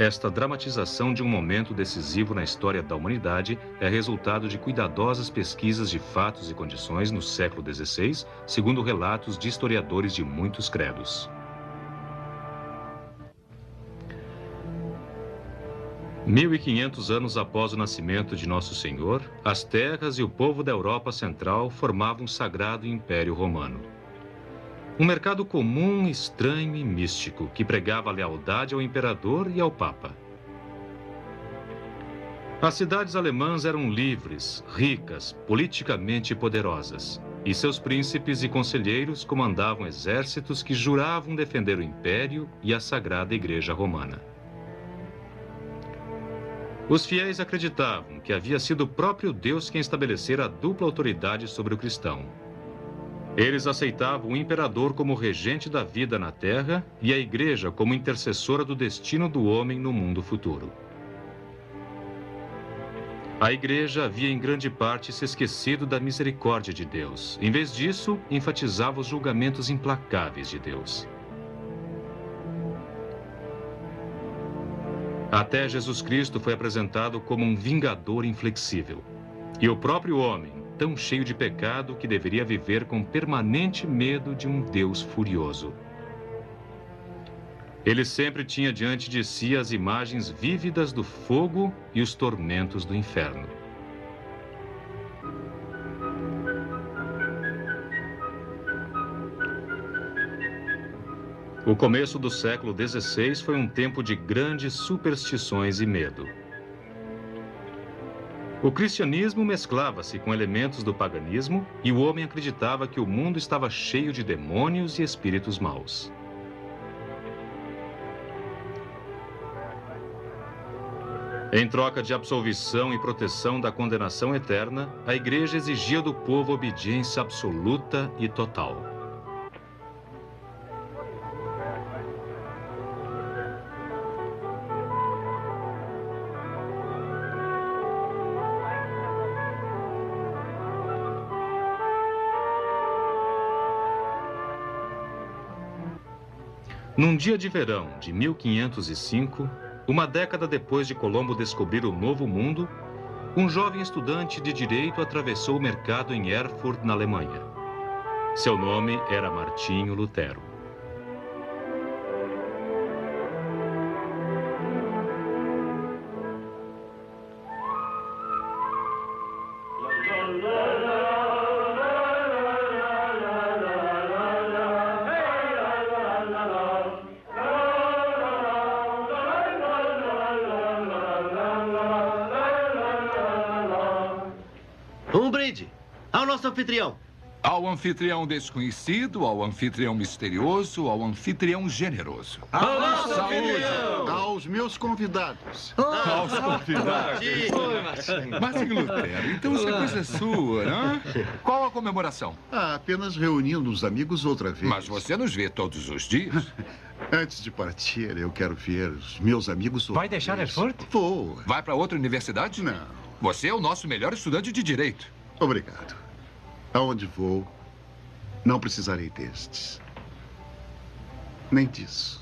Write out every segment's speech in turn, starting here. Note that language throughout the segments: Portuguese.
Esta dramatização de um momento decisivo na história da humanidade é resultado de cuidadosas pesquisas de fatos e condições no século XVI, segundo relatos de historiadores de muitos credos. 1500 anos após o nascimento de Nosso Senhor, as terras e o povo da Europa Central formavam um sagrado Império Romano. Um mercado comum, estranho e místico, que pregava lealdade ao imperador e ao papa. As cidades alemãs eram livres, ricas, politicamente poderosas, e seus príncipes e conselheiros comandavam exércitos que juravam defender o império e a Sagrada Igreja Romana. Os fiéis acreditavam que havia sido o próprio Deus quem estabelecera a dupla autoridade sobre o cristão. Eles aceitavam o imperador como regente da vida na terra e a igreja como intercessora do destino do homem no mundo futuro. A igreja havia em grande parte se esquecido da misericórdia de Deus. Em vez disso, enfatizava os julgamentos implacáveis de Deus. Até Jesus Cristo foi apresentado como um vingador inflexível. E o próprio homem, tão cheio de pecado que deveria viver com permanente medo de um Deus furioso. Ele sempre tinha diante de si as imagens vívidas do fogo e os tormentos do inferno. O começo do século XVI foi um tempo de grandes superstições e medo. O cristianismo mesclava-se com elementos do paganismo e o homem acreditava que o mundo estava cheio de demônios e espíritos maus. Em troca de absolvição e proteção da condenação eterna, a igreja exigia do povo obediência absoluta e total. Num dia de verão de 1505, uma década depois de Colombo descobrir o Novo Mundo, um jovem estudante de direito atravessou o mercado em Erfurt, na Alemanha. Seu nome era Martinho Lutero. Um brinde ao nosso anfitrião. Ao anfitrião desconhecido, ao anfitrião misterioso, ao anfitrião generoso. Ao nosso Saúde! anfitrião. Aos meus convidados. Aos convidados. Martinho Lutero, então isso é coisa sua, não? Qual a comemoração? Apenas reunindo os amigos outra vez. Mas você nos vê todos os dias. Antes de partir, eu quero ver os meus amigos outra Vai deixar vez. Erfurt? Vou. Vai para outra universidade? Não. Você é o nosso melhor estudante de direito. Obrigado. Aonde vou, não precisarei destes. Nem disso.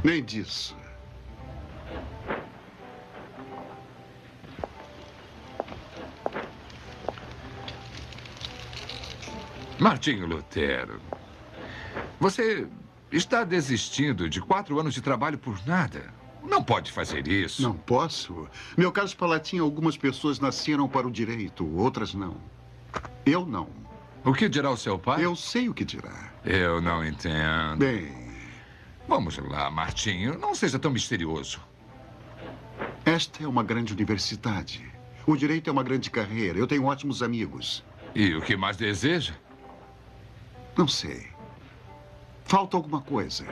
Nem disso. Martinho Lutero, você está desistindo de 4 anos de trabalho por nada. Não pode fazer isso. Não posso. Meu caso Palatim, algumas pessoas nasceram para o direito, outras não. Eu não. O que dirá o seu pai? Eu sei o que dirá. Eu não entendo. Bem, Vamos lá, Martinho. Não seja tão misterioso. esta é uma grande universidade. O direito é uma grande carreira. Eu tenho ótimos amigos. E o que mais deseja? Não sei. Falta alguma coisa.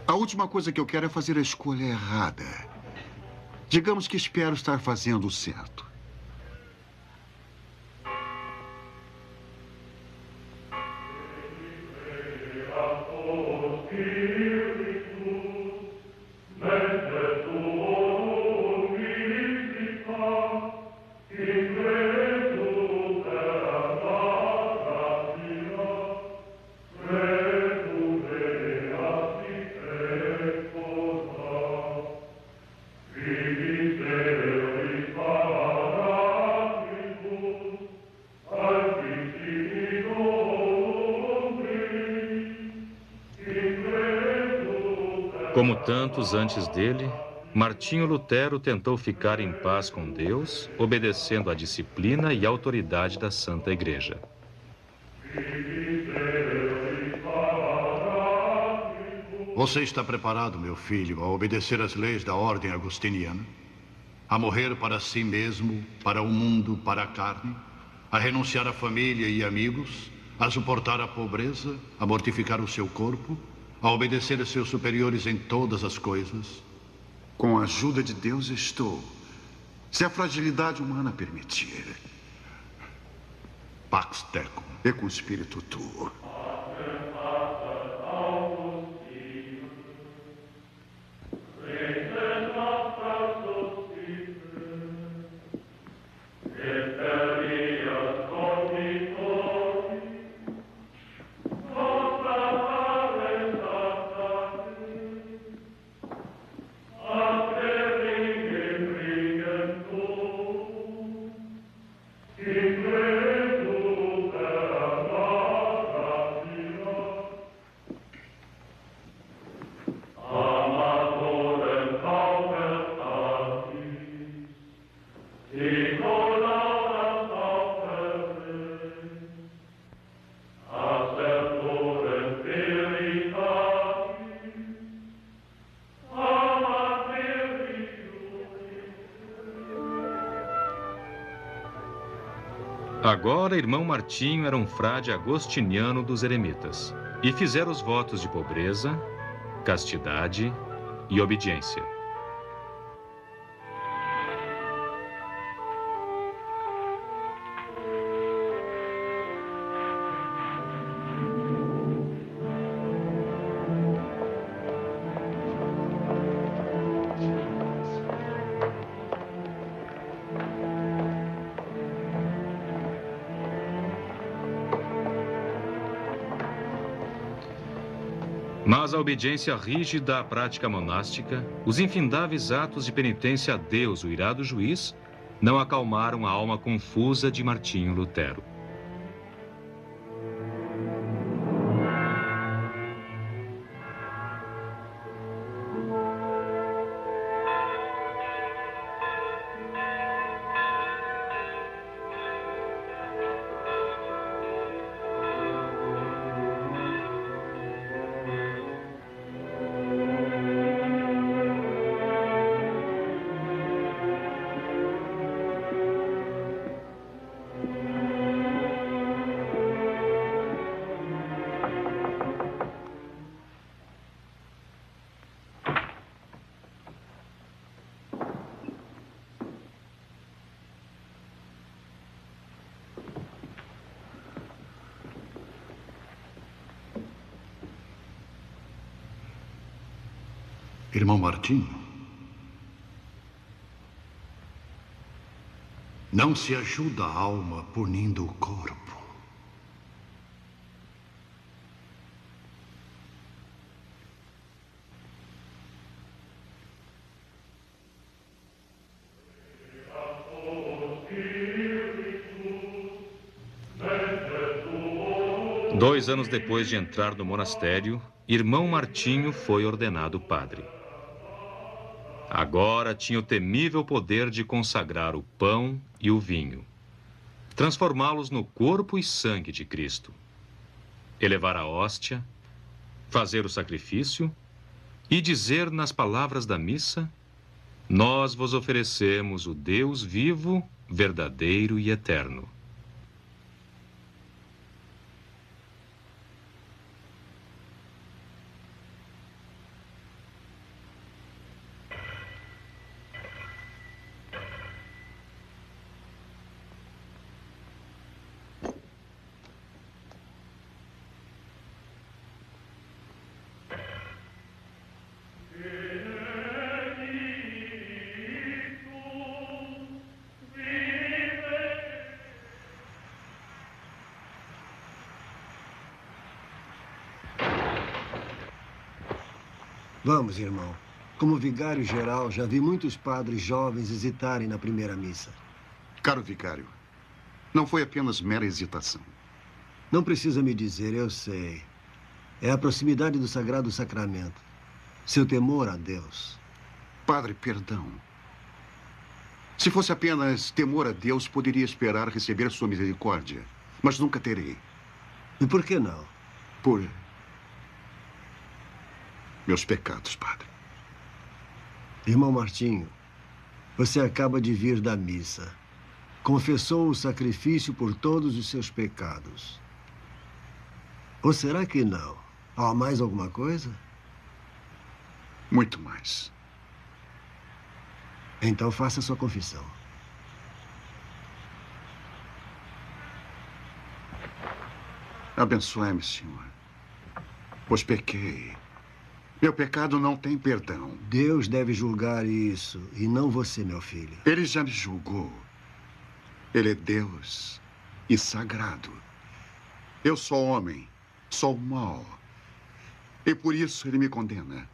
A última coisa que eu quero é fazer a escolha errada. Digamos que espero estar fazendo o certo. Como tantos antes dele, Martinho Lutero tentou ficar em paz com Deus, obedecendo à disciplina e autoridade da Santa Igreja. Você está preparado, meu filho, a obedecer às leis da ordem agostiniana? A morrer para si mesmo, para o mundo, para a carne? A renunciar à família e amigos? A suportar a pobreza? A mortificar o seu corpo? A obedecer a seus superiores em todas as coisas? Com a ajuda de Deus estou. Se a fragilidade humana permitir. Pax tecum. E com o espírito tuo. Agora, irmão Martinho era um frade agostiniano dos eremitas e fizera os votos de pobreza, castidade e obediência. Mas a obediência rígida à prática monástica, os infindáveis atos de penitência a Deus, o irado juiz, não acalmaram a alma confusa de Martinho Lutero. Irmão Martinho, não se ajuda a alma punindo o corpo. Dois anos depois de entrar no monastério, irmão Martinho foi ordenado padre. Agora tinha o temível poder de consagrar o pão e o vinho, transformá-los no corpo e sangue de Cristo, elevar a hóstia, fazer o sacrifício e dizer nas palavras da missa: nós vos oferecemos o Deus vivo, verdadeiro e eterno. Vamos, irmão. Como vigário-geral, já vi muitos padres jovens hesitarem na primeira missa. Caro vicário, não foi apenas mera hesitação. Não precisa me dizer, eu sei. É a proximidade do Sagrado Sacramento. Seu temor a Deus. Padre, perdão. Se fosse apenas temor a Deus, poderia esperar receber sua misericórdia. Mas nunca terei. E por que não? Por meus pecados, Padre. Irmão Martinho, você acaba de vir da missa. Confessou o sacrifício por todos os seus pecados. Ou será que não? Há mais alguma coisa? Muito mais. Então faça sua confissão. Abençoe-me, Senhor, pois pequei. Meu pecado não tem perdão. Deus deve julgar isso, e não você, meu filho. Ele já me julgou. Ele é Deus e sagrado. Eu sou homem, sou mau. E por isso ele me condena.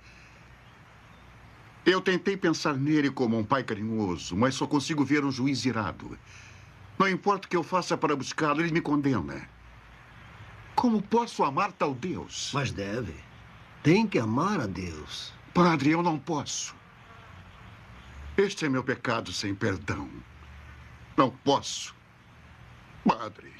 Eu tentei pensar nele como um pai carinhoso, mas só consigo ver um juiz irado. Não importa o que eu faça para buscá-lo, ele me condena. Como posso amar tal Deus? Mas deve. Tem que amar a Deus. Padre, eu não posso. Este é meu pecado sem perdão. Não posso. Padre.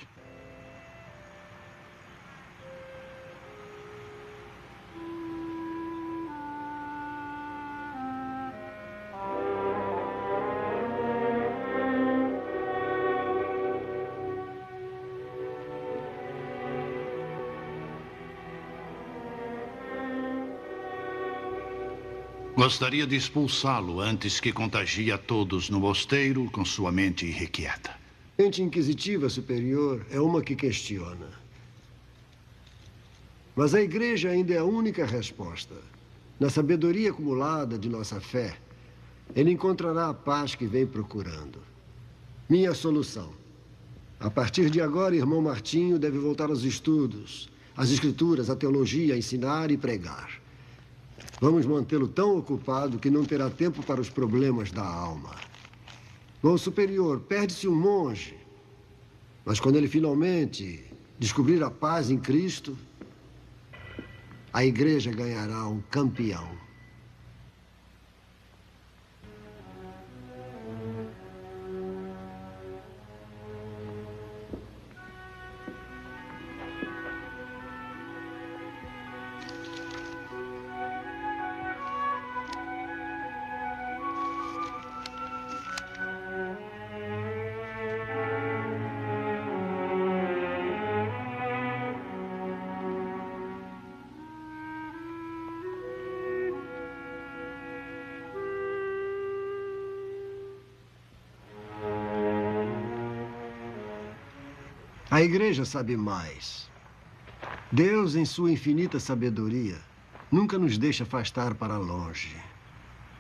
Gostaria de expulsá-lo antes que contagie a todos no mosteiro com sua mente irrequieta. Mente inquisitiva superior é uma que questiona. Mas a igreja ainda é a única resposta. Na sabedoria acumulada de nossa fé, ele encontrará a paz que vem procurando. Minha solução. A partir de agora, irmão Martinho deve voltar aos estudos, às escrituras, à teologia, a ensinar e pregar. Vamos mantê-lo tão ocupado que não terá tempo para os problemas da alma. Bom superior, perde-se um monge. Mas quando ele finalmente descobrir a paz em Cristo, a igreja ganhará um campeão. A igreja sabe mais. Deus, em sua infinita sabedoria, nunca nos deixa afastar para longe.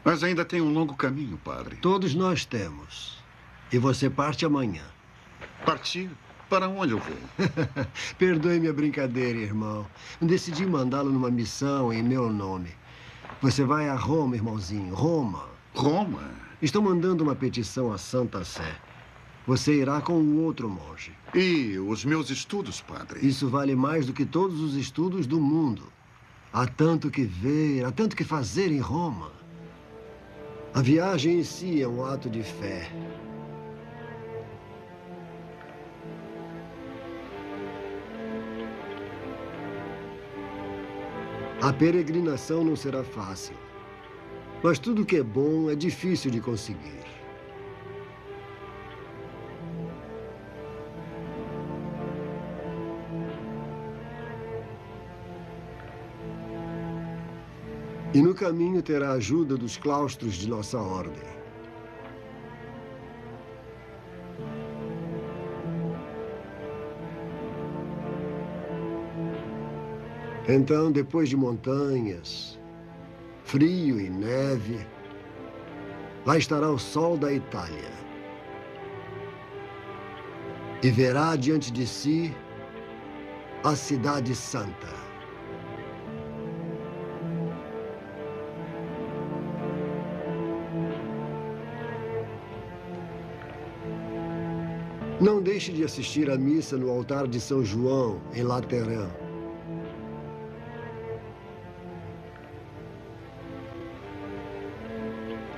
Mas ainda tem um longo caminho, Padre. Todos nós temos. E você parte amanhã. Partir? Para onde eu vou? Perdoe minha brincadeira, irmão. Decidi mandá-lo numa missão em meu nome. Você vai a Roma, irmãozinho. Roma. Roma? Estou mandando uma petição à Santa Sé. Você irá com o outro monge. E os meus estudos, Padre? Isso vale mais do que todos os estudos do mundo. Há tanto que ver, há tanto que fazer em Roma. A viagem em si é um ato de fé. A peregrinação não será fácil. Mas tudo que é bom é difícil de conseguir. E no caminho terá a ajuda dos claustros de nossa ordem. Então, depois de montanhas, frio e neve, lá estará o sol da Itália. E verá diante de si a cidade santa. Não deixe de assistir à missa no altar de São João, em Lateran.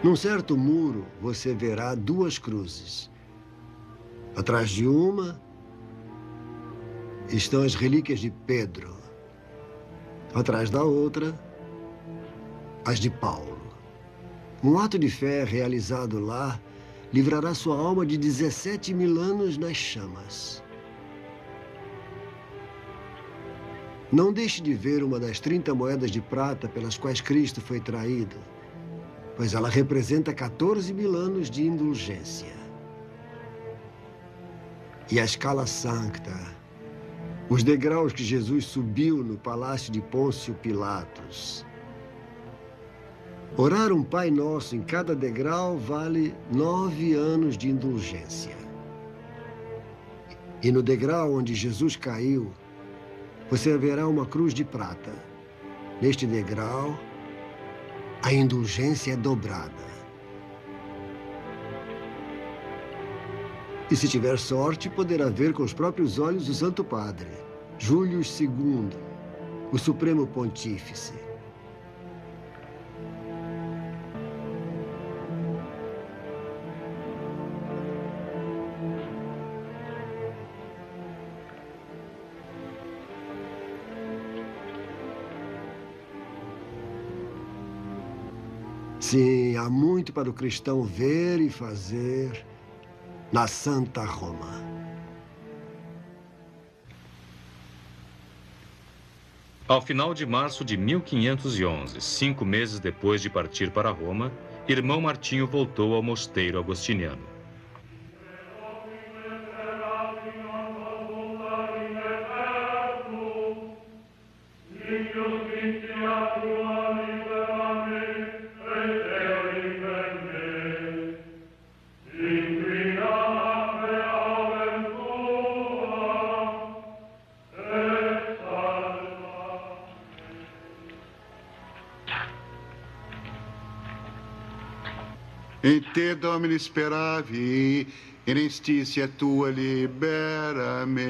Num certo muro, você verá duas cruzes. Atrás de uma estão as relíquias de Pedro. Atrás da outra, as de Paulo. Um ato de fé realizado lá livrará sua alma de 17.000 anos nas chamas. Não deixe de ver uma das 30 moedas de prata pelas quais Cristo foi traído, pois ela representa 14.000 anos de indulgência. E a Scala Sancta, os degraus que Jesus subiu no palácio de Pôncio Pilatos. Orar um Pai Nosso em cada degrau vale 9 anos de indulgência. E no degrau onde Jesus caiu, você verá uma cruz de prata. Neste degrau, a indulgência é dobrada. E se tiver sorte, poderá ver com os próprios olhos o Santo Padre, Júlio II, o Supremo Pontífice. Sim, há muito para o cristão ver e fazer na Santa Roma. Ao final de março de 1511, 5 meses depois de partir para Roma, irmão Martinho voltou ao mosteiro agostiniano. In te Domini speravi, in institia tua libera-me.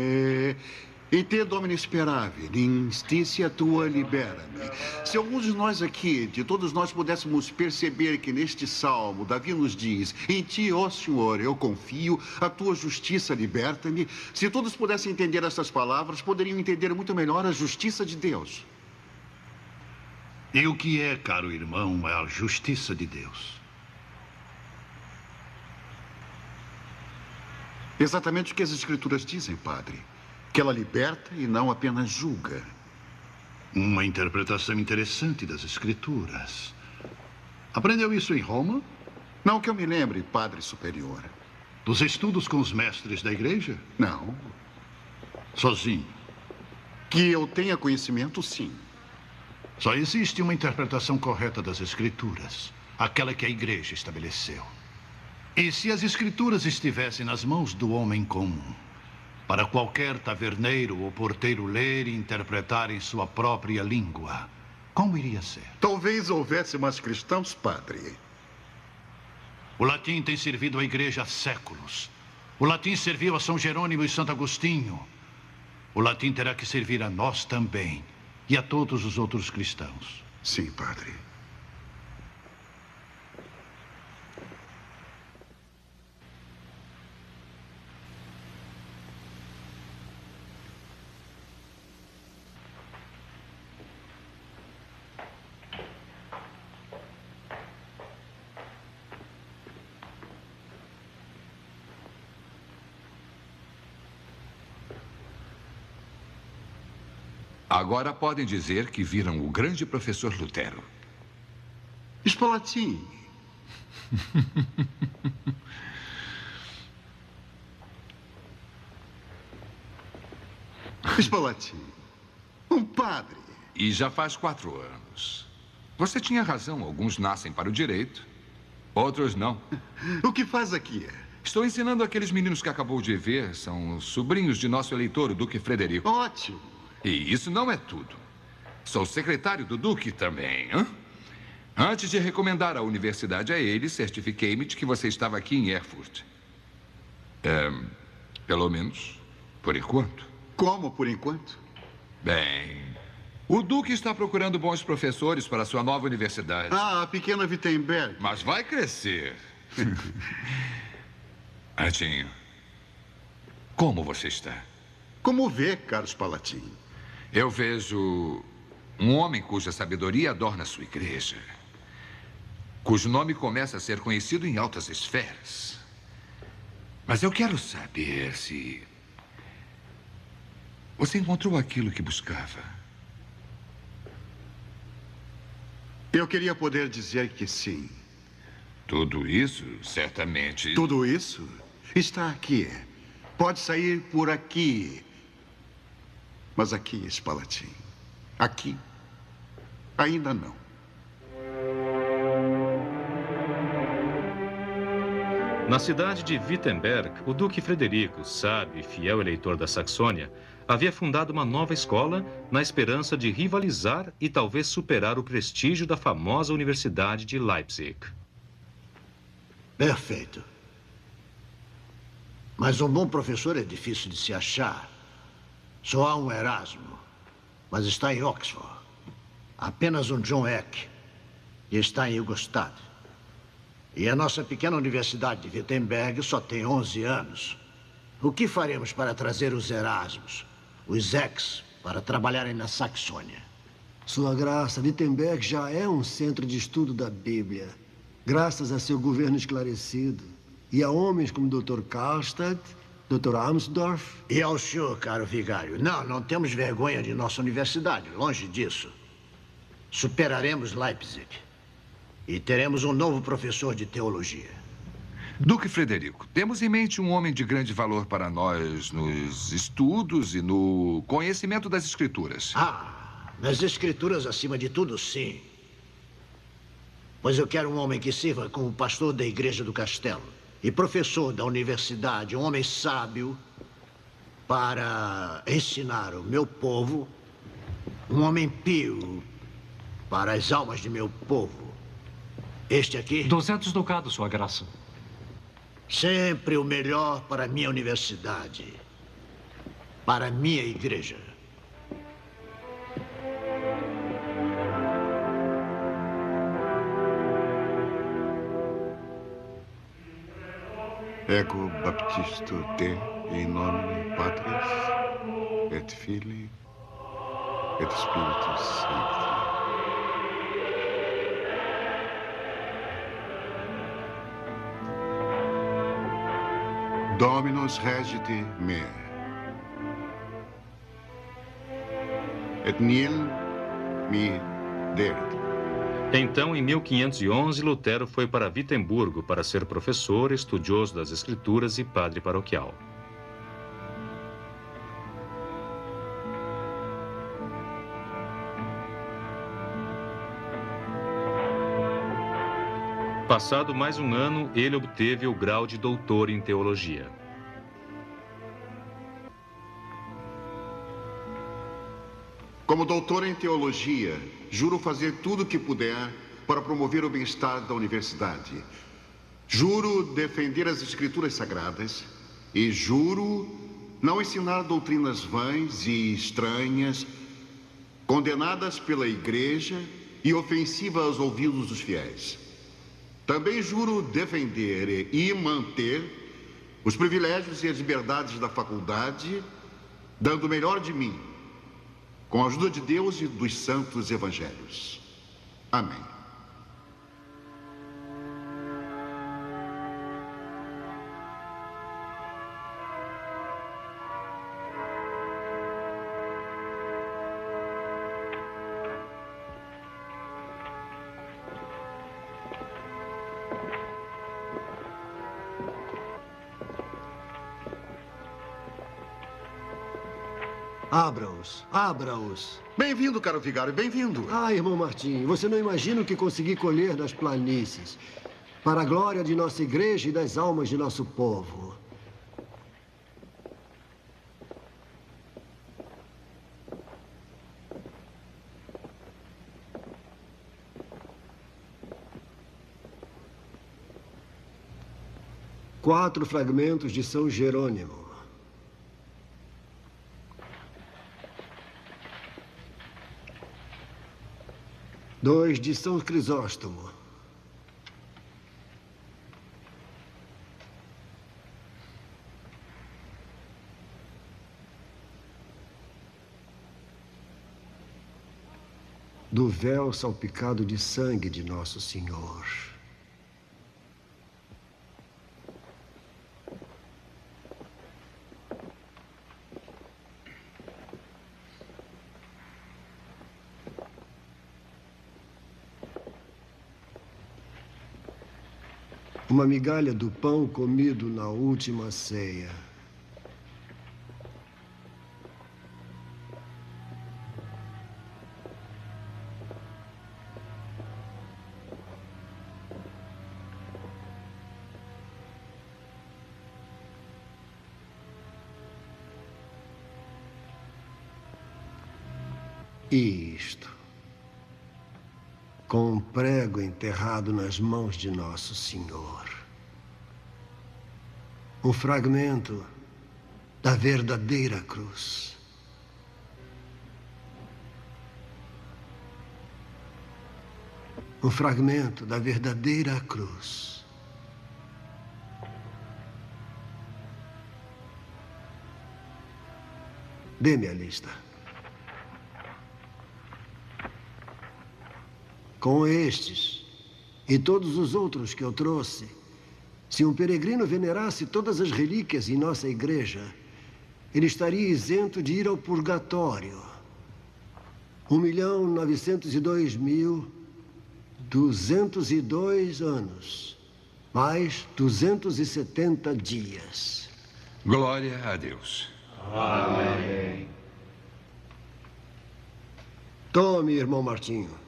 In te Domini speravi, in institia tua libera-me. Se alguns de nós aqui, de todos nós, pudéssemos perceber que neste salmo, Davi nos diz: em ti, ó Senhor, eu confio, a tua justiça liberta-me. Se todos pudessem entender essas palavras, poderiam entender muito melhor a justiça de Deus. E o que é, caro irmão, a justiça de Deus? Exatamente o que as Escrituras dizem, padre. Que ela liberta e não apenas julga. Uma interpretação interessante das Escrituras. Aprendeu isso em Roma? Não que eu me lembre, padre superior. Dos estudos com os mestres da igreja? Não. Sozinho? Que eu tenha conhecimento, sim. Só existe uma interpretação correta das Escrituras. Aquela que a igreja estabeleceu. E se as Escrituras estivessem nas mãos do homem comum, para qualquer taverneiro ou porteiro ler e interpretar em sua própria língua, como iria ser? Talvez houvesse mais cristãos, padre. O latim tem servido à igreja há séculos. O latim serviu a São Jerônimo e Santo Agostinho. O latim terá que servir a nós também e a todos os outros cristãos. Sim, padre. Agora podem dizer que viram o grande professor Lutero. Spalatin. Spalatin. Um padre. E já faz 4 anos. Você tinha razão, alguns nascem para o direito, outros não. O que faz aqui? Estou ensinando aqueles meninos que acabou de ver, são os sobrinhos de nosso eleitor, o Duque Frederico. Ótimo. E isso não é tudo. Sou secretário do Duque também, hein? Antes de recomendar a universidade a ele, certifiquei-me de que você estava aqui em Erfurt. Pelo menos, por enquanto. Como, por enquanto? Bem, O Duque está procurando bons professores para sua nova universidade. Ah, a pequena Wittenberg. Mas vai crescer. Antinho, como você está? Como vê, caros Palatim? Eu vejo um homem cuja sabedoria adorna sua igreja, cujo nome começa a ser conhecido em altas esferas. Mas eu quero saber se você encontrou aquilo que buscava. Eu queria poder dizer que sim. Tudo isso, certamente... Tudo isso está aqui. Pode sair por aqui. Mas aqui, Spalatin, aqui, ainda não. Na cidade de Wittenberg, o Duque Frederico, sábio e fiel eleitor da Saxônia, havia fundado uma nova escola na esperança de rivalizar e talvez superar o prestígio da famosa Universidade de Leipzig. Perfeito. Mas um bom professor é difícil de se achar. Só há um Erasmo, mas está em Oxford. Apenas um John Eck, e está em Ingolstadt. E a nossa pequena universidade de Wittenberg só tem 11 anos. O que faremos para trazer os Erasmos, os Ecks, para trabalharem na Saxônia? Sua Graça, Wittenberg já é um centro de estudo da Bíblia, graças a seu governo esclarecido e a homens como o Dr. Karlstadt, Dr. Amsdorff. E ao senhor, caro vigário, não temos vergonha de nossa universidade, longe disso. Superaremos Leipzig e teremos um novo professor de teologia. Duque Frederico, temos em mente um homem de grande valor para nós nos estudos e no conhecimento das escrituras. Ah, nas escrituras acima de tudo, sim. Pois eu quero um homem que sirva como pastor da igreja do castelo e professor da universidade, um homem sábio para ensinar o meu povo, um homem pio para as almas de meu povo. Este aqui... 200 ducados, Sua Graça. Sempre o melhor para a minha universidade, para a minha igreja. Ego baptisto te in nomine Patris et Filii et Spiritus Sancti. Dominus regite me. Et nil mi deret. Então, em 1511, Lutero foi para Vitemburgo para ser professor, estudioso das Escrituras e padre paroquial. Passado mais um ano, ele obteve o grau de doutor em teologia. Como doutor em teologia, juro fazer tudo o que puder para promover o bem-estar da universidade. Juro defender as escrituras sagradas e juro não ensinar doutrinas vãs e estranhas, condenadas pela igreja e ofensivas aos ouvidos dos fiéis. Também juro defender e manter os privilégios e as liberdades da faculdade, dando o melhor de mim, com a ajuda de Deus e dos santos evangelhos. Amém. Abra-os, abra-os. Bem-vindo, caro vigário, bem-vindo. Ah, irmão Martim, você não imagina o que consegui colher nas planícies, para a glória de nossa igreja e das almas de nosso povo. Quatro fragmentos de São Jerônimo. 2 de São Crisóstomo. Do véu salpicado de sangue de Nosso Senhor. Uma migalha do pão comido na última ceia. E isto, com um prego enterrado nas mãos de Nosso Senhor. Um fragmento da verdadeira cruz. Um fragmento da verdadeira cruz. Dê-me a lista. Com estes e todos os outros que eu trouxe, se um peregrino venerasse todas as relíquias em nossa igreja, ele estaria isento de ir ao purgatório. 1.902.202 anos, mais 270 dias. Glória a Deus. Amém. Tome, irmão Martinho.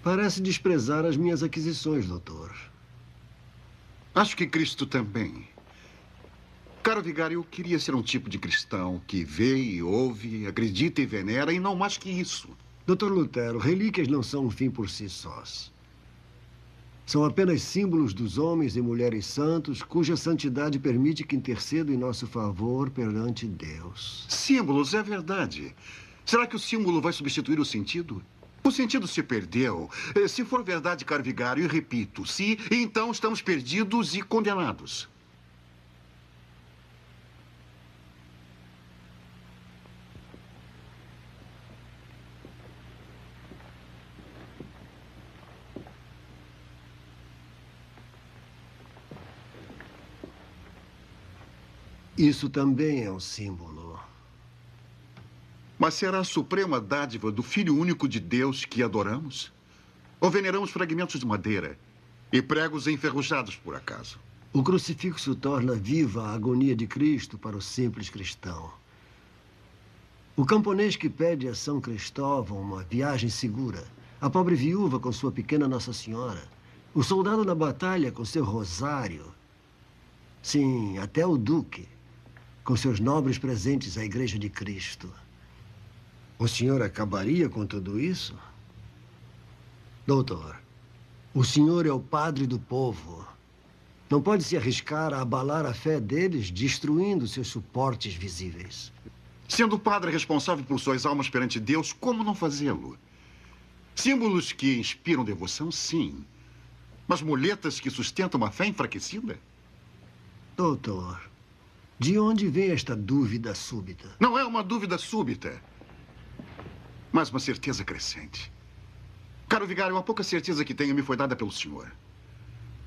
Parece desprezar as minhas aquisições, doutor. Acho que Cristo também. Caro vigário, eu queria ser um tipo de cristão que vê e ouve, acredita e venera, e não mais que isso. Doutor Lutero, relíquias não são um fim por si sós. São apenas símbolos dos homens e mulheres santos, cuja santidade permite que intercedam em nosso favor perante Deus. Símbolos, é verdade. Será que o símbolo vai substituir o sentido? O sentido se perdeu. Se for verdade, caro vigário, e repito, se, então estamos perdidos e condenados. Isso também é um símbolo. Mas será a suprema dádiva do Filho único de Deus que adoramos? Ou veneramos fragmentos de madeira e pregos enferrujados por acaso? O crucifixo torna viva a agonia de Cristo para o simples cristão. O camponês que pede a São Cristóvão uma viagem segura, a pobre viúva com sua pequena Nossa Senhora, o soldado na batalha com seu rosário, sim, até o duque, com seus nobres presentes à Igreja de Cristo. O senhor acabaria com tudo isso? Doutor, o senhor é o padre do povo. Não pode se arriscar a abalar a fé deles, destruindo seus suportes visíveis. Sendo o padre responsável por suas almas perante Deus, como não fazê-lo? Símbolos que inspiram devoção, sim. Mas muletas que sustentam uma fé enfraquecida? Doutor, de onde vem esta dúvida súbita? Não é uma dúvida súbita, mas uma certeza crescente. Caro vigário, a pouca certeza que tenho me foi dada pelo senhor.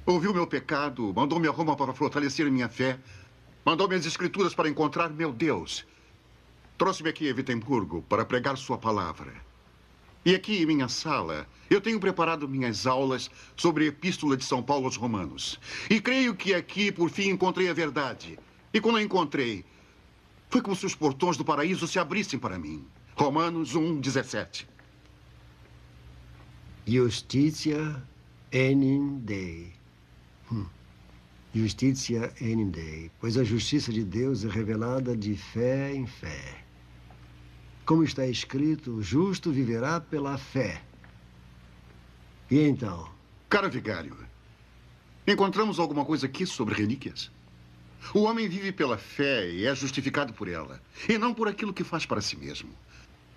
Ouviu meu pecado, mandou-me a Roma para fortalecer minha fé, mandou-me as escrituras para encontrar meu Deus. Trouxe-me aqui a Wittenburgo para pregar sua palavra. E aqui em minha sala, eu tenho preparado minhas aulas sobre a Epístola de São Paulo aos Romanos. E creio que aqui, por fim, encontrei a verdade. E quando a encontrei, foi como se os portões do paraíso se abrissem para mim. Romanos 1:17. Justitia enim Dei. Justitia enim Dei. Pois a justiça de Deus é revelada de fé em fé. Como está escrito, o justo viverá pela fé. E então? Cara vigário, encontramos alguma coisa aqui sobre relíquias? O homem vive pela fé e é justificado por ela, e não por aquilo que faz para si mesmo.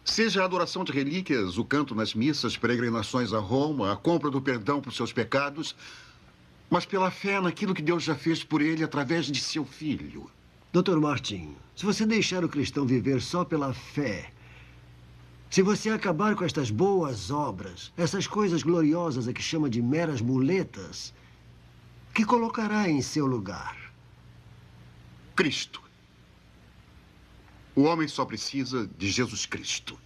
Seja a adoração de relíquias, o canto nas missas, peregrinações a Roma, a compra do perdão por seus pecados, mas pela fé naquilo que Deus já fez por ele através de seu filho. Dr. Martin, se você deixar o cristão viver só pela fé, se você acabar com estas boas obras, essas coisas gloriosas a que chama de meras muletas, que colocará em seu lugar? Cristo. O homem só precisa de Jesus Cristo.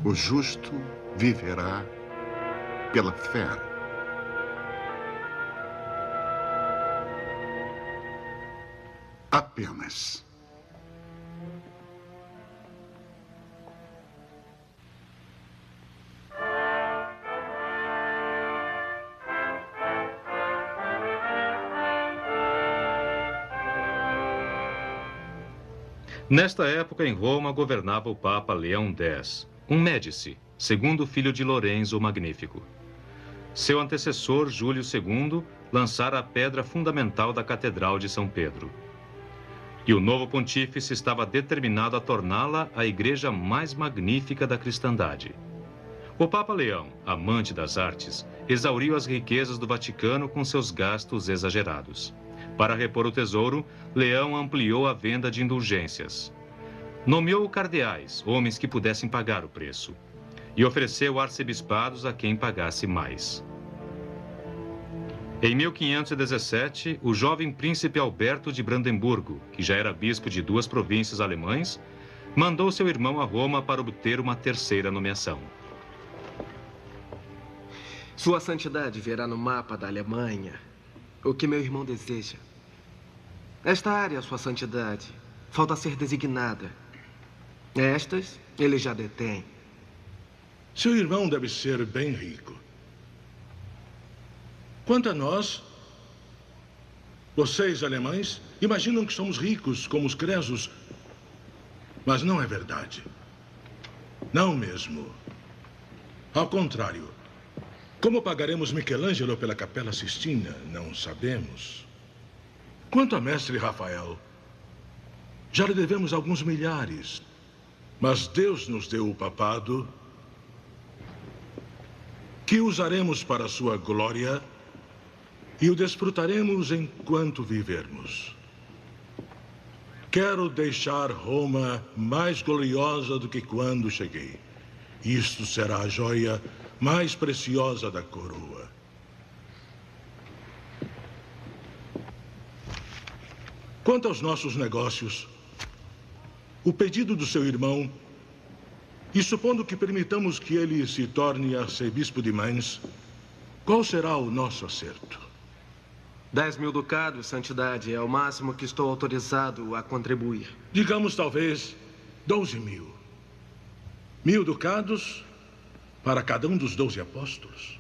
O justo viverá pela fé. Apenas. Nesta época, em Roma, governava o Papa Leão X, um Médici, segundo filho de Lorenzo o Magnífico. Seu antecessor, Júlio II, lançara a pedra fundamental da Catedral de São Pedro. E o novo pontífice estava determinado a torná-la a igreja mais magnífica da cristandade. O Papa Leão, amante das artes, exauriu as riquezas do Vaticano com seus gastos exagerados. Para repor o tesouro, Leão ampliou a venda de indulgências. Nomeou cardeais, homens que pudessem pagar o preço, e ofereceu arcebispados a quem pagasse mais. Em 1517, o jovem príncipe Alberto de Brandemburgo, que já era bispo de 2 províncias alemães, mandou seu irmão a Roma para obter uma terceira nomeação. Sua Santidade verá no mapa da Alemanha o que meu irmão deseja. Esta área, Sua Santidade, falta ser designada. Estas, ele já detém. Seu irmão deve ser bem rico. Quanto a nós, vocês, alemães, imaginam que somos ricos como os cresos, mas não é verdade. Não mesmo. Ao contrário. Como pagaremos Michelangelo pela Capela Sistina, não sabemos. Quanto a mestre Rafael, já lhe devemos alguns milhares. Mas Deus nos deu o papado, que usaremos para a sua glória e o desfrutaremos enquanto vivermos. Quero deixar Roma mais gloriosa do que quando cheguei. Isto será a joia mais preciosa da coroa. Quanto aos nossos negócios, o pedido do seu irmão, e supondo que permitamos que ele se torne arcebispo de Mainz, qual será o nosso acerto? 10.000 ducados, Santidade, é o máximo que estou autorizado a contribuir. Digamos, talvez, 12.000. 1.000 ducados para cada um dos 12 apóstolos.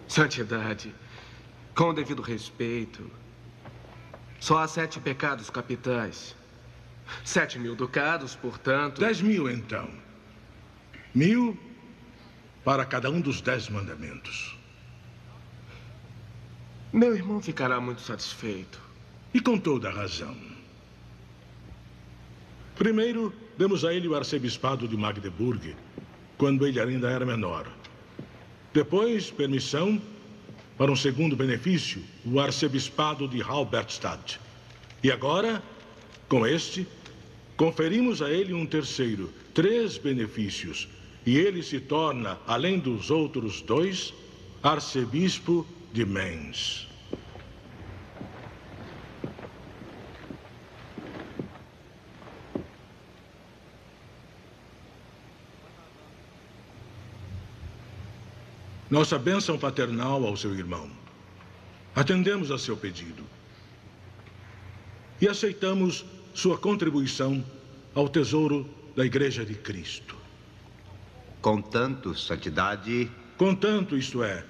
Santidade, com o devido respeito, só há 7 pecados capitais. 7.000 ducados, portanto... 10.000, então. 1.000 para cada um dos 10 mandamentos. Meu irmão ficará muito satisfeito. E com toda a razão. Primeiro, demos a ele o arcebispado de Magdeburg, quando ele ainda era menor. Depois, permissão para um segundo benefício, o arcebispado de Halberstadt. E agora, com este, conferimos a ele um terceiro, 3 benefícios. E ele se torna, além dos outros 2, arcebispo de Mainz. Nossa bênção paternal ao seu irmão. Atendemos a seu pedido e aceitamos sua contribuição ao tesouro da Igreja de Cristo. Contanto, santidade... Contanto, isto é,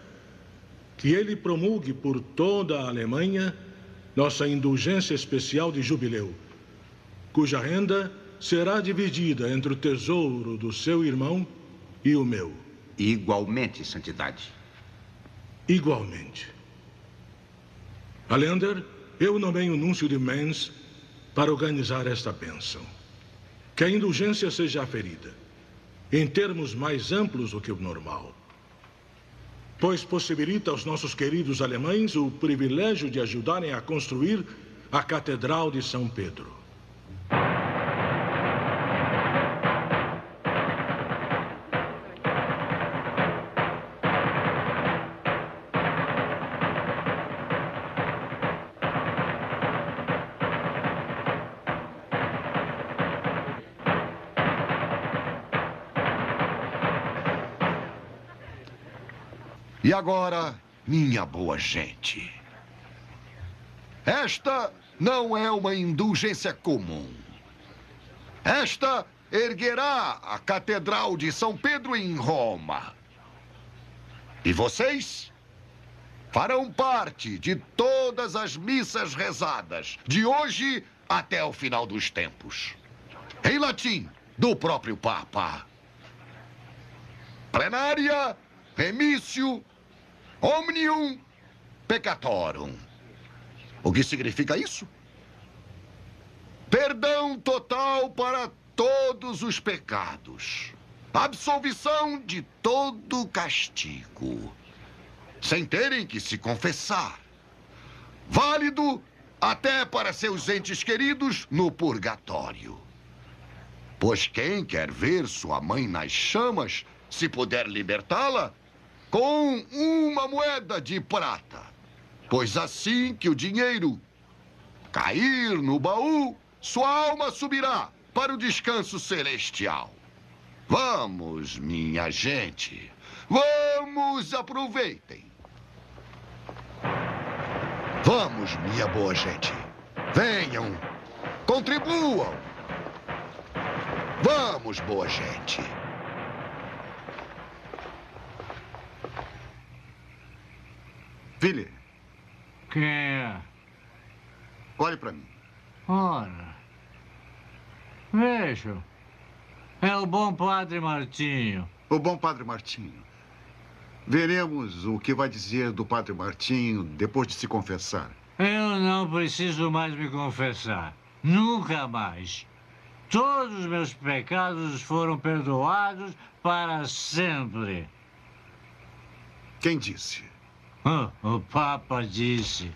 que ele promulgue por toda a Alemanha nossa indulgência especial de jubileu, cuja renda será dividida entre o tesouro do seu irmão e o meu. Igualmente, santidade. Igualmente. Allender, eu nomeio o núncio de Mainz para organizar esta bênção. Que a indulgência seja aferida, em termos mais amplos do que o normal, pois possibilita aos nossos queridos alemães o privilégio de ajudarem a construir a Catedral de São Pedro. E agora, minha boa gente, esta não é uma indulgência comum. Esta erguerá a Catedral de São Pedro em Roma. E vocês farão parte de todas as missas rezadas, de hoje até o final dos tempos. Em latim, do próprio Papa. Plenária, remissio, omnium peccatorum. O que significa isso? Perdão total para todos os pecados. Absolvição de todo castigo. Sem terem que se confessar. Válido até para seus entes queridos no purgatório. Pois quem quer ver sua mãe nas chamas, se puder libertá-la, com uma moeda de prata. Pois assim que o dinheiro cair no baú, sua alma subirá para o descanso celestial. Vamos, minha gente. Vamos, aproveitem. Vamos, minha boa gente. Venham, contribuam. Vamos, boa gente. Willi. Quem é? Olhe para mim. Ora. Vejo. É o bom padre Martinho. O bom padre Martinho. Veremos o que vai dizer do padre Martinho depois de se confessar. Eu não preciso mais me confessar. Nunca mais. Todos os meus pecados foram perdoados para sempre. Quem disse? O Papa disse.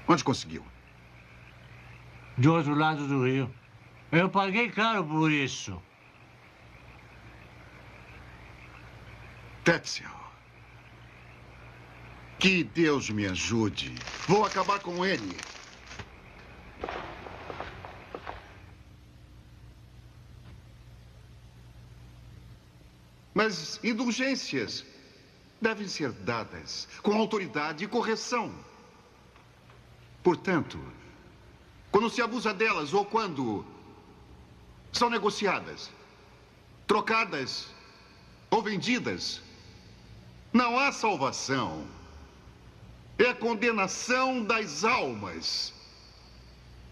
Onde conseguiu? Do outro lado do rio. Eu paguei caro por isso. Tetzel. Que Deus me ajude. Vou acabar com ele. Mas indulgências devem ser dadas com autoridade e correção. Portanto, quando se abusa delas ou quando são negociadas, trocadas ou vendidas, não há salvação. É a condenação das almas.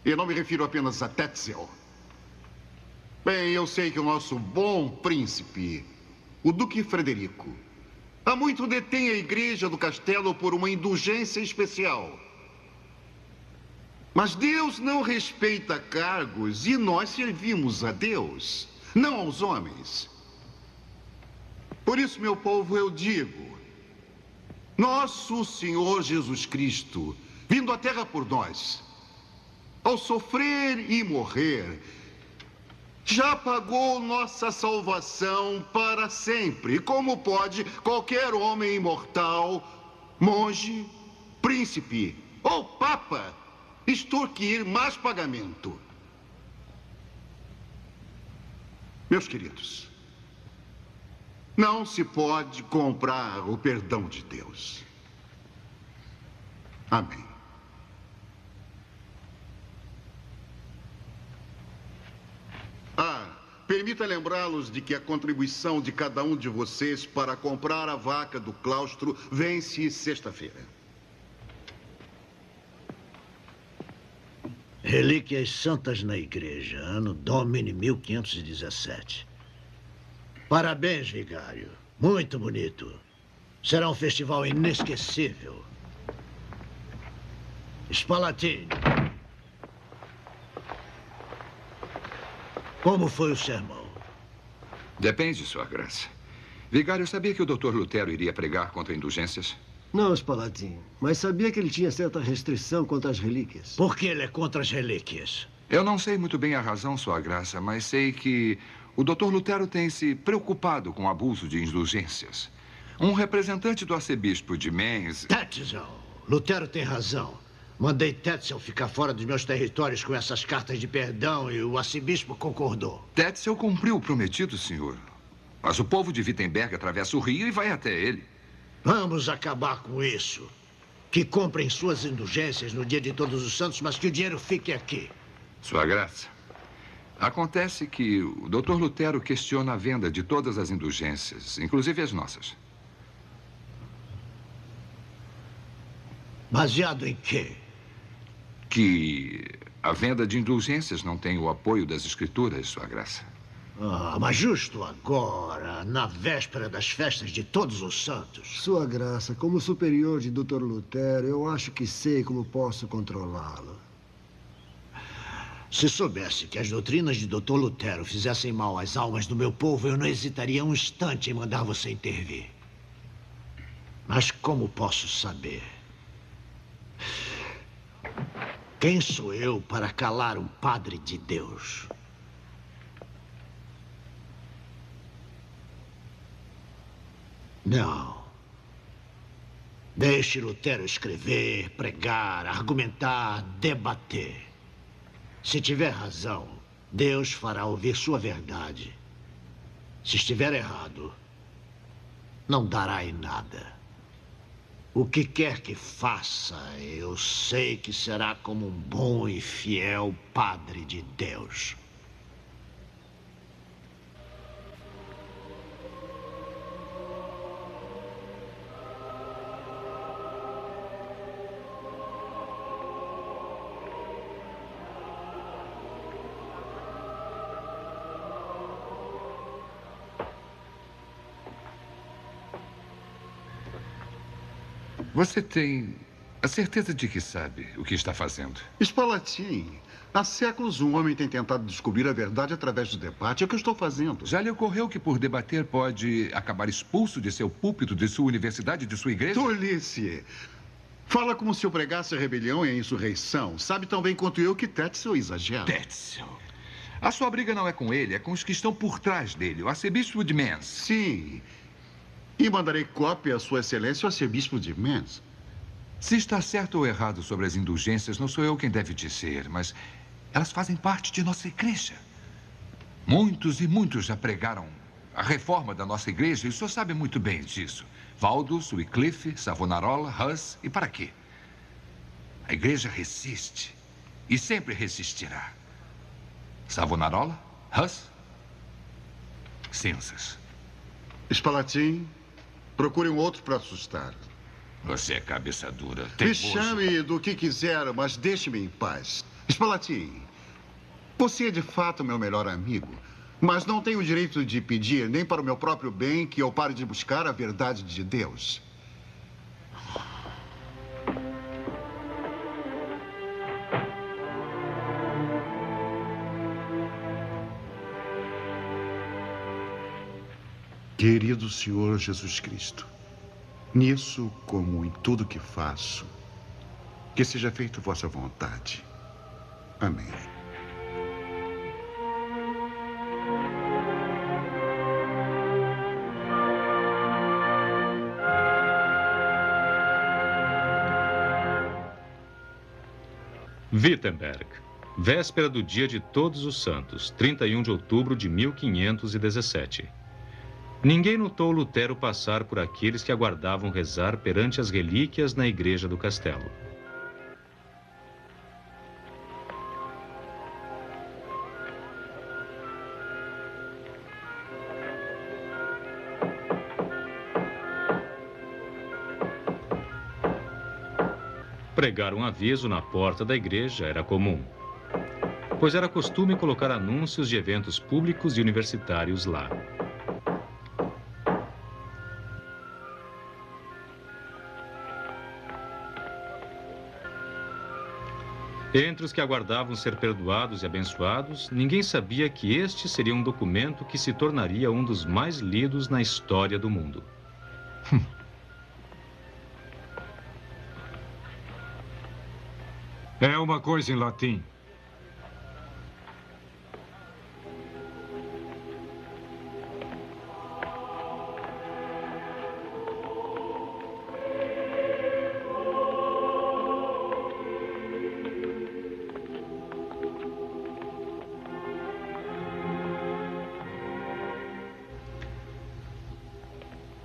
Eu não me refiro apenas a Tetzel. Bem, eu sei que o nosso bom príncipe, o Duque Frederico, há muito detém a igreja do castelo por uma indulgência especial. Mas Deus não respeita cargos e nós servimos a Deus, não aos homens. Por isso, meu povo, eu digo, nosso Senhor Jesus Cristo, vindo à terra por nós, ao sofrer e morrer, já pagou nossa salvação para sempre. Como pode qualquer homem imortal, monge, príncipe ou papa extorquir mais pagamento? Meus queridos, não se pode comprar o perdão de Deus. Amém. Permita lembrá-los de que a contribuição de cada um de vocês para comprar a vaca do claustro vence sexta-feira. Relíquias Santas na Igreja, ano Domini 1517. Parabéns, vigário. Muito bonito. Será um festival inesquecível. Spalatin. Como foi o sermão? Depende, Sua Graça. Vigário, sabia que o Dr. Lutero iria pregar contra indulgências? Não, Spalatin, mas sabia que ele tinha certa restrição contra as relíquias. Por que ele é contra as relíquias? Eu não sei muito bem a razão, Sua Graça, mas sei que o Dr. Lutero tem se preocupado com o abuso de indulgências. Um representante do arcebispo de Mainz... Tetzel, Lutero tem razão. Mandei Tetzel ficar fora dos meus territórios com essas cartas de perdão e o arcebispo concordou. Tetzel cumpriu o prometido, senhor. Mas o povo de Wittenberg atravessa o rio e vai até ele. Vamos acabar com isso. Que comprem suas indulgências no dia de Todos os Santos, mas que o dinheiro fique aqui. Sua Graça, acontece que o Dr. Lutero questiona a venda de todas as indulgências, inclusive as nossas. Baseado em quê? Que a venda de indulgências não tem o apoio das escrituras, Sua Graça. Mas justo agora, na véspera das festas de Todos os Santos. Sua Graça, como superior de Dr. Lutero, eu acho que sei como posso controlá-lo. Se soubesse que as doutrinas de Dr. Lutero fizessem mal às almas do meu povo, eu não hesitaria um instante em mandar você intervir. Mas como posso saber? Quem sou eu para calar um padre de Deus? Não. Deixe Lutero escrever, pregar, argumentar, debater. Se tiver razão, Deus fará ouvir sua verdade. Se estiver errado, não dará em nada. O que quer que faça, eu sei que será como um bom e fiel padre de Deus. Você tem a certeza de que sabe o que está fazendo? Spalatin, há séculos um homem tem tentado descobrir a verdade através do debate. É o que eu estou fazendo. Já lhe ocorreu que por debater pode acabar expulso de seu púlpito, de sua universidade, de sua igreja? Tolice! Fala como se eu pregasse a rebelião e a insurreição. Sabe tão bem quanto eu que Tetzel exagera. Tetzel? A sua briga não é com ele, é com os que estão por trás dele, o arcebispo de Mainz. Sim. E mandarei cópia a Sua Excelência, o arcebispo de Mainz. Se está certo ou errado sobre as indulgências, não sou eu quem deve dizer, mas elas fazem parte de nossa igreja. Muitos e muitos já pregaram a reforma da nossa igreja e o senhor sabe muito bem disso. Waldus, Wycliffe, Savonarola, Huss e para quê? A igreja resiste e sempre resistirá. Savonarola, Huss, cinzas. Spalatin, procure um outro para assustar. Você é cabeça dura, Me teimoso. chame do que quiser, mas deixe-me em paz. Spalatin, você é de fato meu melhor amigo, mas não tenho o direito de pedir, nem para o meu próprio bem, que eu pare de buscar a verdade de Deus. Querido Senhor Jesus Cristo, nisso, como em tudo que faço, que seja feita vossa vontade. Amém. Wittenberg, véspera do dia de Todos os Santos, 31 de outubro de 1517. Ninguém notou Lutero passar por aqueles que aguardavam rezar perante as relíquias na igreja do castelo. Pregar um aviso na porta da igreja era comum, pois era costume colocar anúncios de eventos públicos e universitários lá. Entre os que aguardavam ser perdoados e abençoados, ninguém sabia que este seria um documento que se tornaria um dos mais lidos na história do mundo. É uma coisa em latim.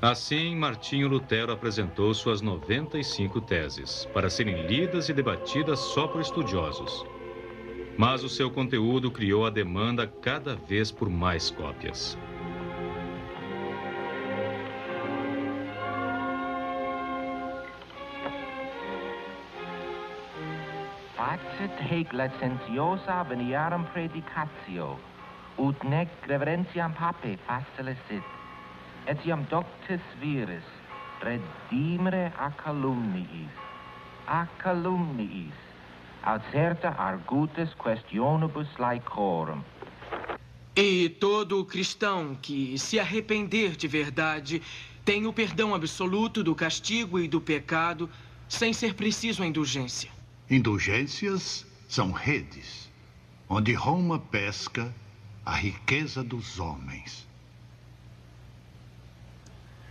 Assim, Martinho Lutero apresentou suas 95 teses, para serem lidas e debatidas só por estudiosos. Mas o seu conteúdo criou a demanda cada vez por mais cópias. Facit hec licentiosa veniarum predicatio, ut nec reverentiam pape facile sit. Etiam doctus viris, redimere a calumniis, aut certa argutus questionibus laecorum. E todo cristão que se arrepender de verdade tem o perdão absoluto do castigo e do pecado, sem ser preciso a indulgência. Indulgências são redes, onde Roma pesca a riqueza dos homens.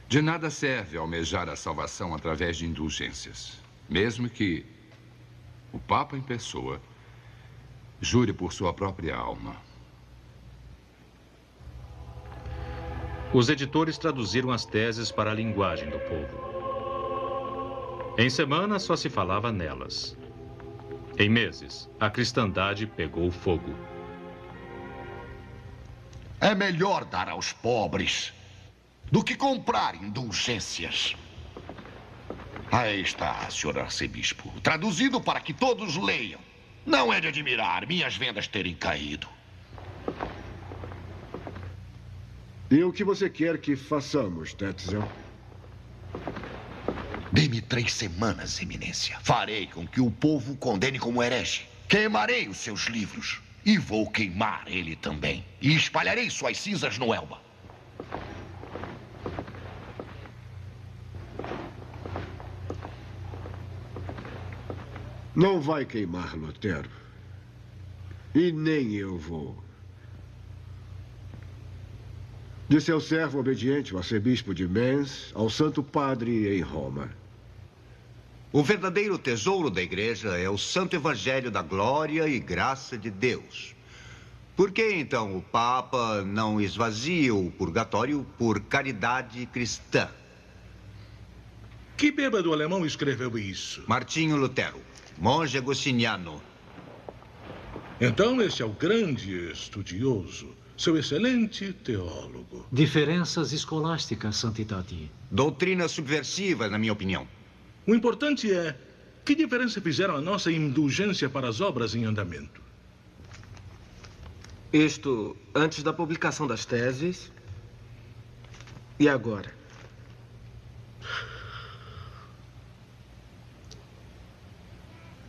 De nada serve almejar a salvação através de indulgências, mesmo que o Papa em pessoa jure por sua própria alma. Os editores traduziram as teses para a linguagem do povo. Em semanas só se falava nelas. Em meses, a cristandade pegou fogo. É melhor dar aos pobres do que comprar indulgências. Aí está, senhor arcebispo. Traduzido para que todos leiam. Não é de admirar minhas vendas terem caído. E o que você quer que façamos, Tetzel? Dê-me 3 semanas, eminência. Farei com que o povo condene como herege. Queimarei os seus livros. E vou queimar ele também. E espalharei suas cinzas no Elba. Não vai queimar, Lutero. E nem eu vou. De seu servo obediente, o arcebispo de Mainz, ao Santo Padre em Roma. O verdadeiro tesouro da igreja é o Santo Evangelho da glória e graça de Deus. Por que, então, o Papa não esvazia o purgatório por caridade cristã? Que bêbado alemão escreveu isso? Martinho Lutero, monge agostiniano. Então esse é o grande estudioso, seu excelente teólogo. Diferenças escolásticas, santidade. Doutrina subversiva, na minha opinião. O importante é que diferença fizeram a nossa indulgência para as obras em andamento. Isto antes da publicação das teses e agora.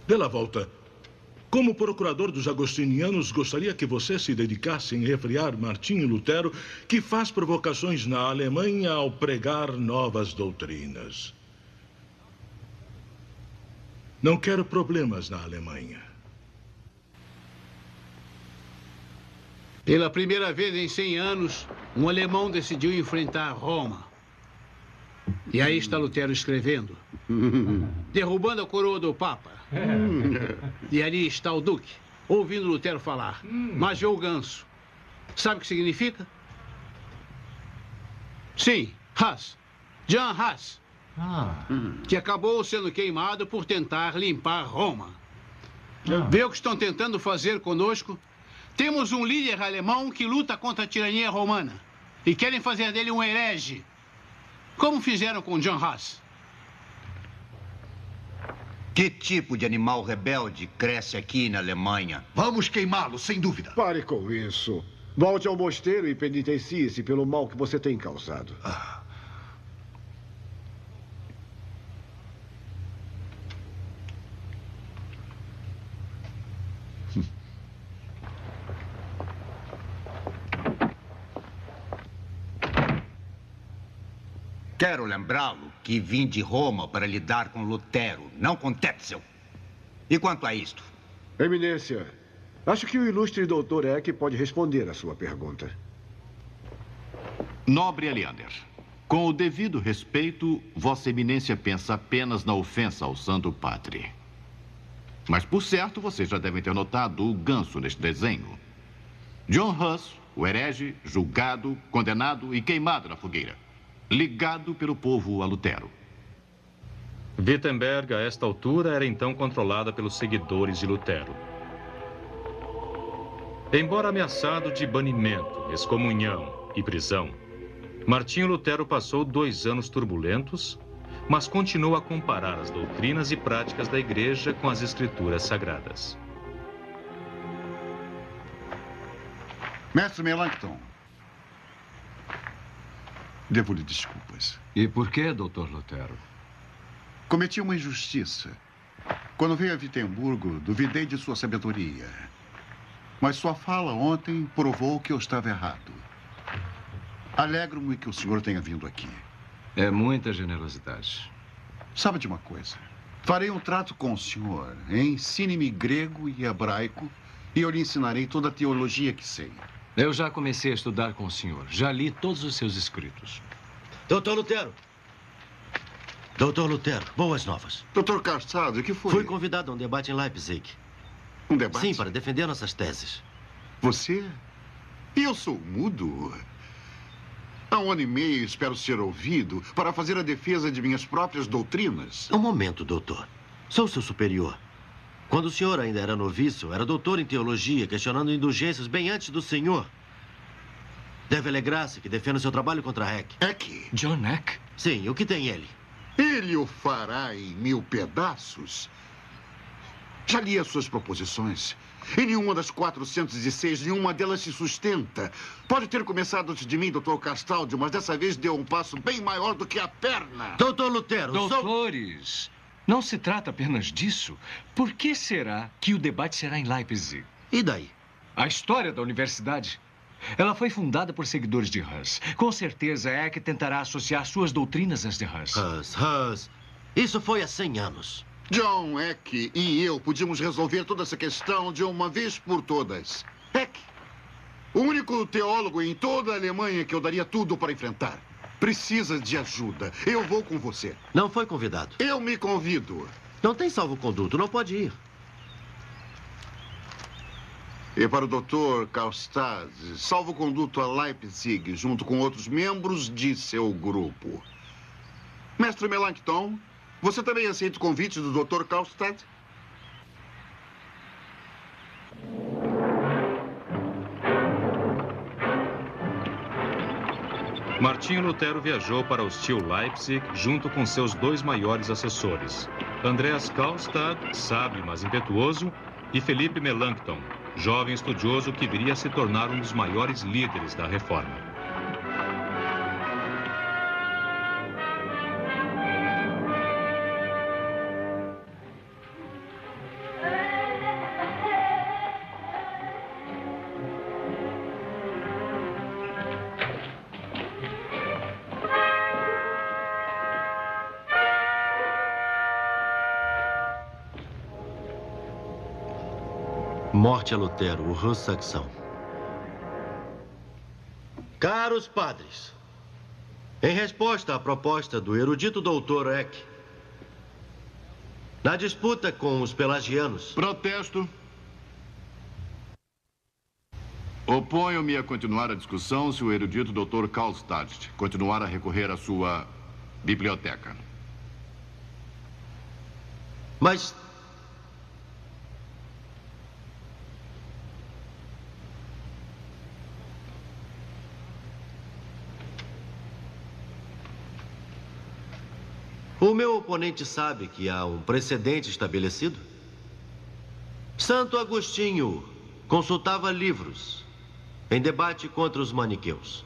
Pela volta, como procurador dos agostinianos, gostaria que você se dedicasse em refriar Martinho Lutero, que faz provocações na Alemanha ao pregar novas doutrinas. Não quero problemas na Alemanha. Pela primeira vez em 100 anos, um alemão decidiu enfrentar Roma. E aí está Lutero escrevendo, derrubando a coroa do Papa. E ali está o Duque, ouvindo Lutero falar, mas vê o ganso. Sabe o que significa? Sim, Hus. John Hus. Que acabou sendo queimado por tentar limpar Roma. Vê o que estão tentando fazer conosco? Temos um líder alemão que luta contra a tirania romana. E querem fazer dele um herege. Como fizeram com John Hus. Que tipo de animal rebelde cresce aqui na Alemanha? Vamos queimá-lo, sem dúvida. Pare com isso. Volte ao mosteiro e penitencie-se pelo mal que você tem causado. Quero lembrá-lo que vim de Roma para lidar com Lutero, não com Tetzel. E quanto a isto? Eminência, acho que o ilustre doutor Eck pode responder à sua pergunta. Nobre Eliander, com o devido respeito, Vossa Eminência pensa apenas na ofensa ao Santo Padre. Mas, por certo, vocês já devem ter notado o ganso neste desenho. John Hus, o herege, julgado, condenado e queimado na fogueira. Ligado pelo povo a Lutero. Wittenberg, a esta altura, era então controlada pelos seguidores de Lutero. Embora ameaçado de banimento, excomunhão e prisão, Martinho Lutero passou 2 anos turbulentos, mas continuou a comparar as doutrinas e práticas da Igreja com as Escrituras Sagradas. Mestre Melanchthon, devo-lhe desculpas. E por que, doutor Lutero? Cometi uma injustiça. Quando veio a Vitemburgo, duvidei de sua sabedoria. Mas sua fala ontem provou que eu estava errado. Alegro-me que o senhor tenha vindo aqui. É muita generosidade. Sabe de uma coisa? Farei um trato com o senhor. Ensine-me grego e hebraico e eu lhe ensinarei toda a teologia que sei. Eu já comecei a estudar com o senhor. Já li todos os seus escritos. Doutor Lutero. Doutor Lutero, boas novas. Doutor Carstado, o que foi? Fui convidado a um debate em Leipzig. Um debate? Sim, para defender nossas teses. Você? E eu sou mudo? Há 1 ano e meio espero ser ouvido para fazer a defesa de minhas próprias doutrinas. Um momento, doutor. Sou seu superior. Quando o senhor ainda era noviço, era doutor em teologia, questionando indulgências bem antes do senhor. Deve alegrar-se que defenda o seu trabalho contra Eck. Eck? John Eck? Sim, o que tem ele? Ele o fará em 1000 pedaços. Já li as suas proposições. Em nenhuma das 406, nenhuma delas se sustenta. Pode ter começado antes de mim, doutor Castaldi, mas dessa vez deu um passo bem maior do que a perna. Doutor Lutero, Doutores, não se trata apenas disso. Por que será que o debate será em Leipzig? E daí? A história da universidade. Ela foi fundada por seguidores de Hus. Com certeza, Eck tentará associar suas doutrinas às de Hus. Hus. Isso foi há 100 anos. John Eck e eu podíamos resolver toda essa questão de uma vez por todas. Eck, o único teólogo em toda a Alemanha que eu daria tudo para enfrentar. Precisa de ajuda. Eu vou com você. Não foi convidado. Eu me convido. Não tem salvo-conduto, não pode ir. E para o Dr. Karlstad, salvo-conduto a Leipzig, junto com outros membros de seu grupo. Mestre Melanchthon, você também aceita o convite do Dr. Karlstad? Martinho Lutero viajou para o Still Leipzig junto com seus 2 maiores assessores, Andreas Karlstad, sábio mas impetuoso, e Felipe Melanchthon, jovem estudioso que viria a se tornar um dos maiores líderes da reforma. Morte a Lutero, o Hus saxão. Caros padres, em resposta à proposta do erudito doutor Eck, na disputa com os pelagianos... Protesto. Oponho-me a continuar a discussão se o erudito Dr. Karlstad continuar a recorrer à sua biblioteca. Mas... o meu oponente sabe que há um precedente estabelecido? Santo Agostinho consultava livros em debate contra os maniqueus.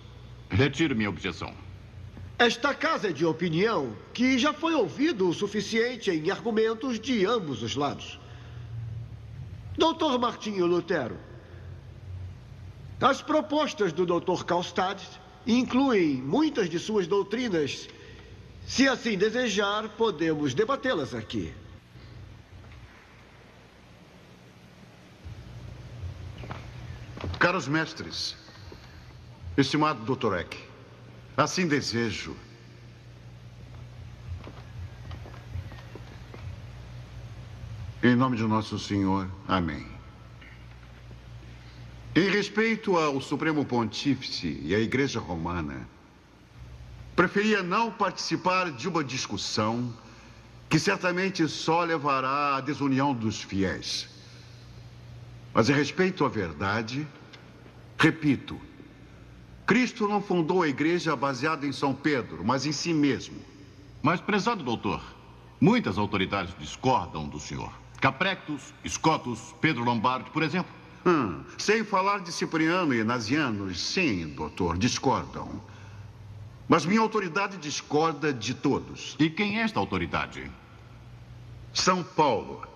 Retiro minha objeção. Esta casa é de opinião que já foi ouvido o suficiente em argumentos de ambos os lados. Dr. Martinho Lutero, as propostas do Dr. Karlstad incluem muitas de suas doutrinas. Se assim desejar, podemos debatê-las aqui. Caros mestres, estimado Dr. Eck, assim desejo. Em nome de Nosso Senhor, amém. Em respeito ao Supremo Pontífice e à Igreja Romana, preferia não participar de uma discussão que certamente só levará à desunião dos fiéis. Mas em respeito à verdade, repito, Cristo não fundou a igreja baseada em São Pedro, mas em si mesmo. Mas, prezado doutor, muitas autoridades discordam do senhor. Caprectus, Scotus, Pedro Lombardi, por exemplo. Sem falar de Cipriano e Nazianzus, sim, doutor, discordam. Mas minha autoridade discorda de todos. E quem é esta autoridade? São Paulo.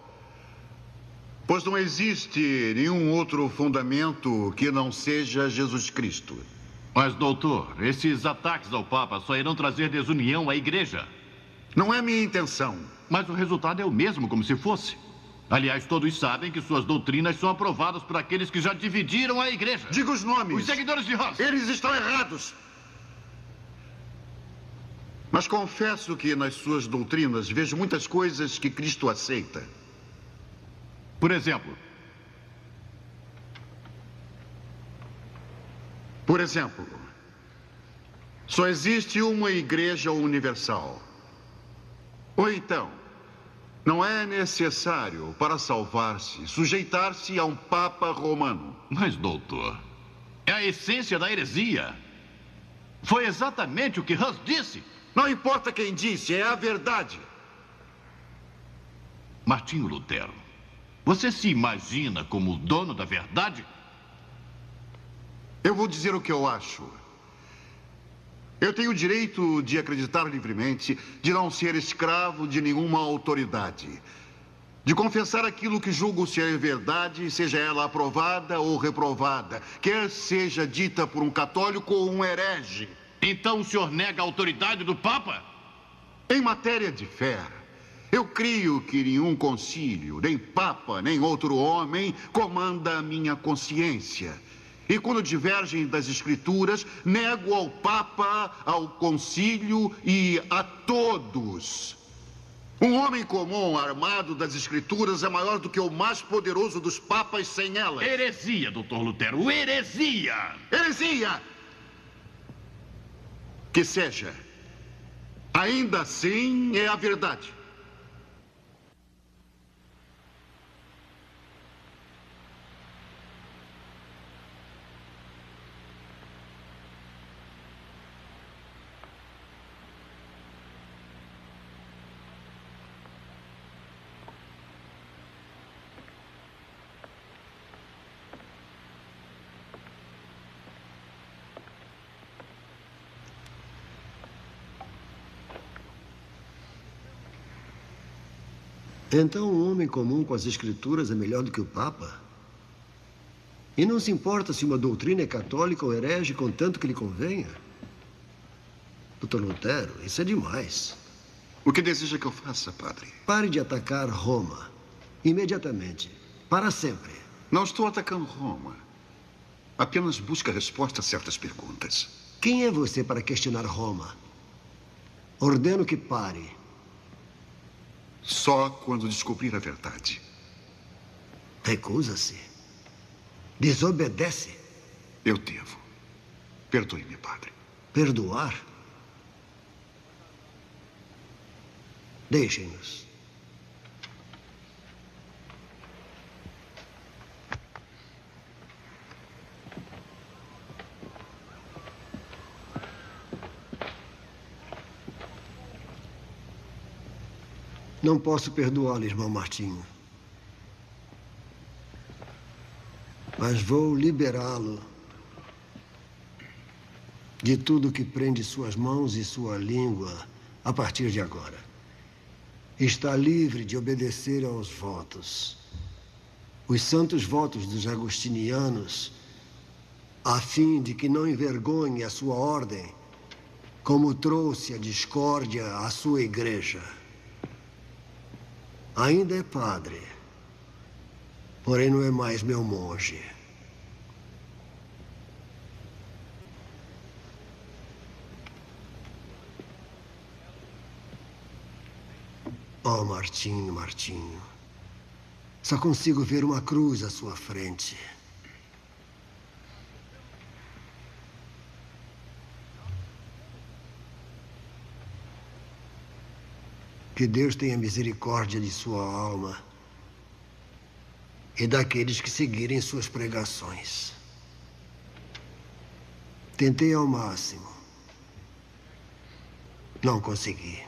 Pois não existe nenhum outro fundamento que não seja Jesus Cristo. Mas, doutor, esses ataques ao Papa só irão trazer desunião à igreja. Não é minha intenção. Mas o resultado é o mesmo, como se fosse. Aliás, todos sabem que suas doutrinas são aprovadas por aqueles que já dividiram a igreja. Diga os nomes. Os seguidores de Hus. Eles estão errados. Mas confesso que nas suas doutrinas vejo muitas coisas que Cristo aceita. Por exemplo? Por exemplo, só existe uma igreja universal. Ou então, não é necessário, para salvar-se, sujeitar-se a um Papa romano. Mas, doutor, é a essência da heresia. Foi exatamente o que Hus disse. Não importa quem disse, é a verdade. Martinho Lutero, você se imagina como o dono da verdade? Eu vou dizer o que eu acho. Eu tenho o direito de acreditar livremente, de não ser escravo de nenhuma autoridade, de confessar aquilo que julgo ser verdade, seja ela aprovada ou reprovada, quer seja dita por um católico ou um herege. Então o senhor nega a autoridade do Papa? Em matéria de fé, eu creio que nenhum concílio, nem Papa, nem outro homem comanda a minha consciência. E quando divergem das Escrituras, nego ao Papa, ao concílio e a todos. Um homem comum, armado das Escrituras, é maior do que o mais poderoso dos papas sem elas. Heresia, doutor Lutero, heresia! Heresia! Que seja. Ainda assim, é a verdade. Então, um homem comum com as Escrituras é melhor do que o Papa? E não se importa se uma doutrina é católica ou herege, contanto que lhe convenha? Dr. Lutero, isso é demais. O que deseja que eu faça, padre? Pare de atacar Roma. Imediatamente. Para sempre. Não estou atacando Roma. Apenas busca resposta a certas perguntas. Quem é você para questionar Roma? Ordeno que pare. Só quando descobrir a verdade. Recusa-se. Desobedece. Eu devo. Perdoe-me, padre. Perdoar? Deixem-nos. Não posso perdoá-lo, irmão Martinho. Mas vou liberá-lo de tudo que prende suas mãos e sua língua a partir de agora. Está livre de obedecer aos votos. Os santos votos dos agostinianos, a fim de que não envergonhe a sua ordem, como trouxe a discórdia à sua igreja. Ainda é padre, porém não é mais meu monge. Oh, Martinho, Martinho. Só consigo ver uma cruz à sua frente. Que Deus tenha misericórdia de sua alma e daqueles que seguirem suas pregações. Tentei ao máximo. Não consegui.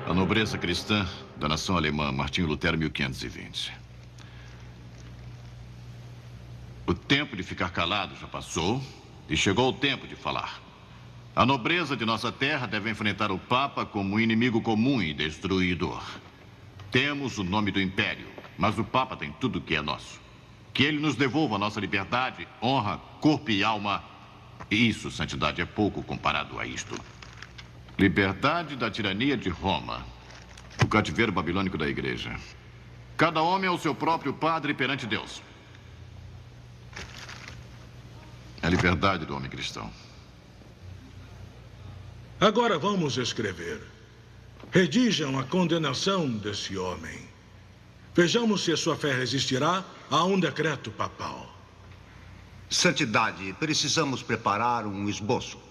A nobreza cristã da nação alemã, Martinho Lutero, 1520. O tempo de ficar calado já passou e chegou o tempo de falar. A nobreza de nossa terra deve enfrentar o Papa como um inimigo comum e destruidor. Temos o nome do Império, mas o Papa tem tudo que é nosso. Que ele nos devolva a nossa liberdade, honra, corpo e alma. E isso, santidade, é pouco comparado a isto. Liberdade da tirania de Roma. O cativeiro babilônico da igreja. Cada homem é o seu próprio padre perante Deus. A liberdade do homem cristão. Agora vamos escrever. Redijam a condenação desse homem. Vejamos se a sua fé resistirá a um decreto papal. Santidade, precisamos preparar um esboço.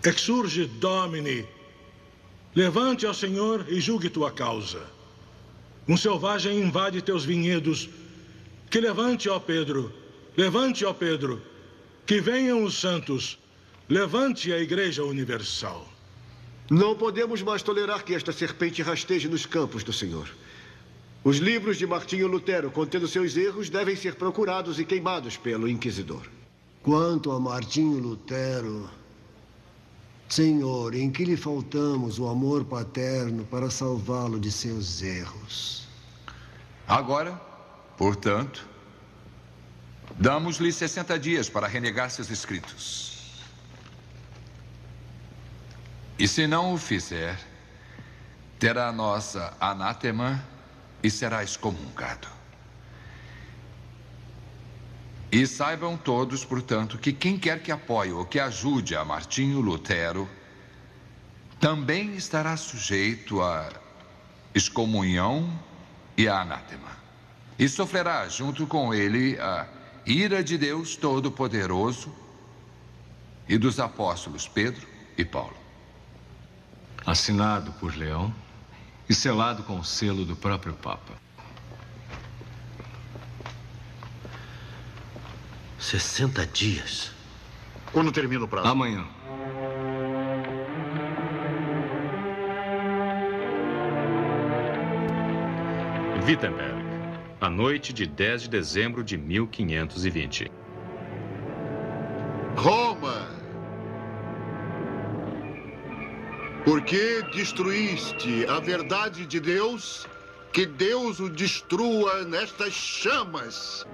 Exurge Domini. Levante ao Senhor e julgue tua causa. Um selvagem invade teus vinhedos. Que levante, ó Pedro. Levante, ó Pedro. Que venham os santos. Levante a Igreja Universal. Não podemos mais tolerar que esta serpente rasteje nos campos do Senhor. Os livros de Martinho Lutero, contendo seus erros, devem ser procurados e queimados pelo inquisidor. Quanto a Martinho Lutero, Senhor, em que lhe faltamos o amor paterno para salvá-lo de seus erros? Agora, portanto, damos-lhe 60 dias para renegar seus escritos. E se não o fizer, terá a nossa anátema e será excomungado. E saibam todos, portanto, que quem quer que apoie ou que ajude a Martinho Lutero também estará sujeito a excomunhão e a anátema. E sofrerá junto com ele a ira de Deus Todo-Poderoso e dos apóstolos Pedro e Paulo. Assinado por Leão e selado com o selo do próprio Papa. 60 dias. Quando termina o prazo? Amanhã. Wittenberg. a noite de 10 de dezembro de 1520. Roma! Por que destruíste a verdade de Deus? Que Deus o destrua nestas chamas!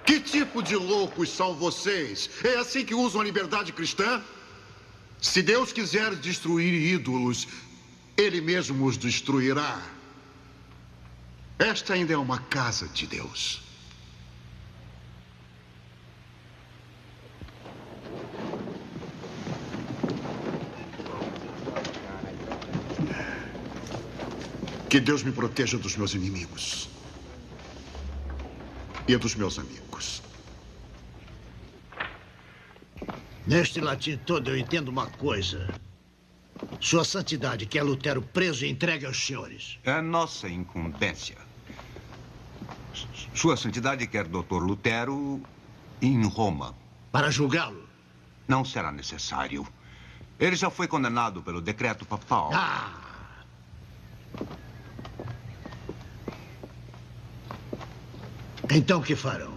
Que tipo de loucos são vocês? É assim que usam a liberdade cristã? Se Deus quiser destruir ídolos, Ele mesmo os destruirá. Esta ainda é uma casa de Deus. Que Deus me proteja dos meus inimigos e dos meus amigos. Neste latim todo eu entendo uma coisa. Sua Santidade quer Lutero preso e entregue aos senhores. É nossa incumbência. Sua Santidade quer Dr. Lutero em Roma. Para julgá-lo? Não será necessário. Ele já foi condenado pelo decreto papal. Então o que farão?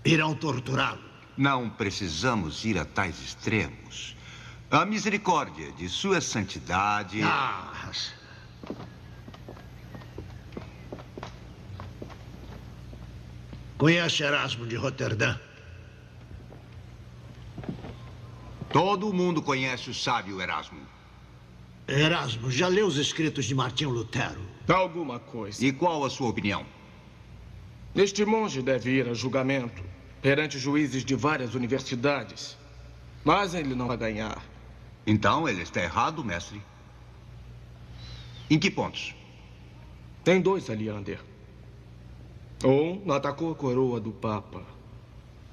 Irão torturá-lo? Não precisamos ir a tais extremos. A misericórdia de Sua Santidade... Conhece Erasmo de Roterdã? Todo mundo conhece o sábio Erasmo. Erasmo, já leu os escritos de Martinho Lutero? Alguma coisa. E qual a sua opinião? Este monge deve ir a julgamento perante juízes de várias universidades. Mas ele não vai ganhar. Então ele está errado, mestre? Em que pontos? Tem dois, Aleander. Um atacou a coroa do Papa.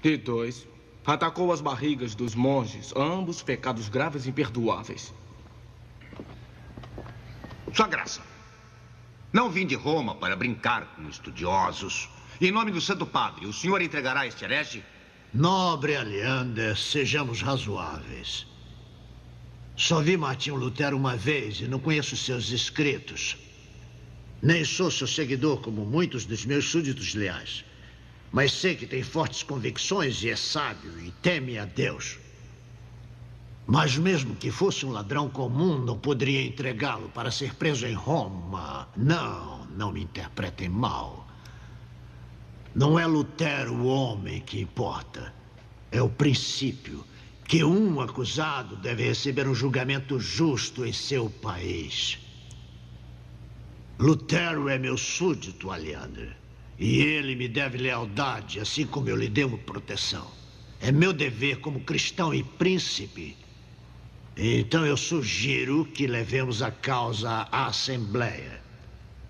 E dois, atacou as barrigas dos monges, ambos pecados graves e imperdoáveis. Sua Graça, não vim de Roma para brincar com estudiosos. Em nome do Santo Padre, o senhor entregará este herege? Nobre Aleander, sejamos razoáveis. Só vi Martinho Lutero uma vez e não conheço seus escritos. Nem sou seu seguidor como muitos dos meus súditos leais. Mas sei que tem fortes convicções e é sábio e teme a Deus. Mas mesmo que fosse um ladrão comum, não poderia entregá-lo para ser preso em Roma. Não me interpretem mal. Não é Lutero o homem que importa. É o princípio que um acusado deve receber um julgamento justo em seu país. Lutero é meu súdito, Aleander. E ele me deve lealdade, assim como eu lhe devo proteção. É meu dever como cristão e príncipe. Então eu sugiro que levemos a causa à Assembleia.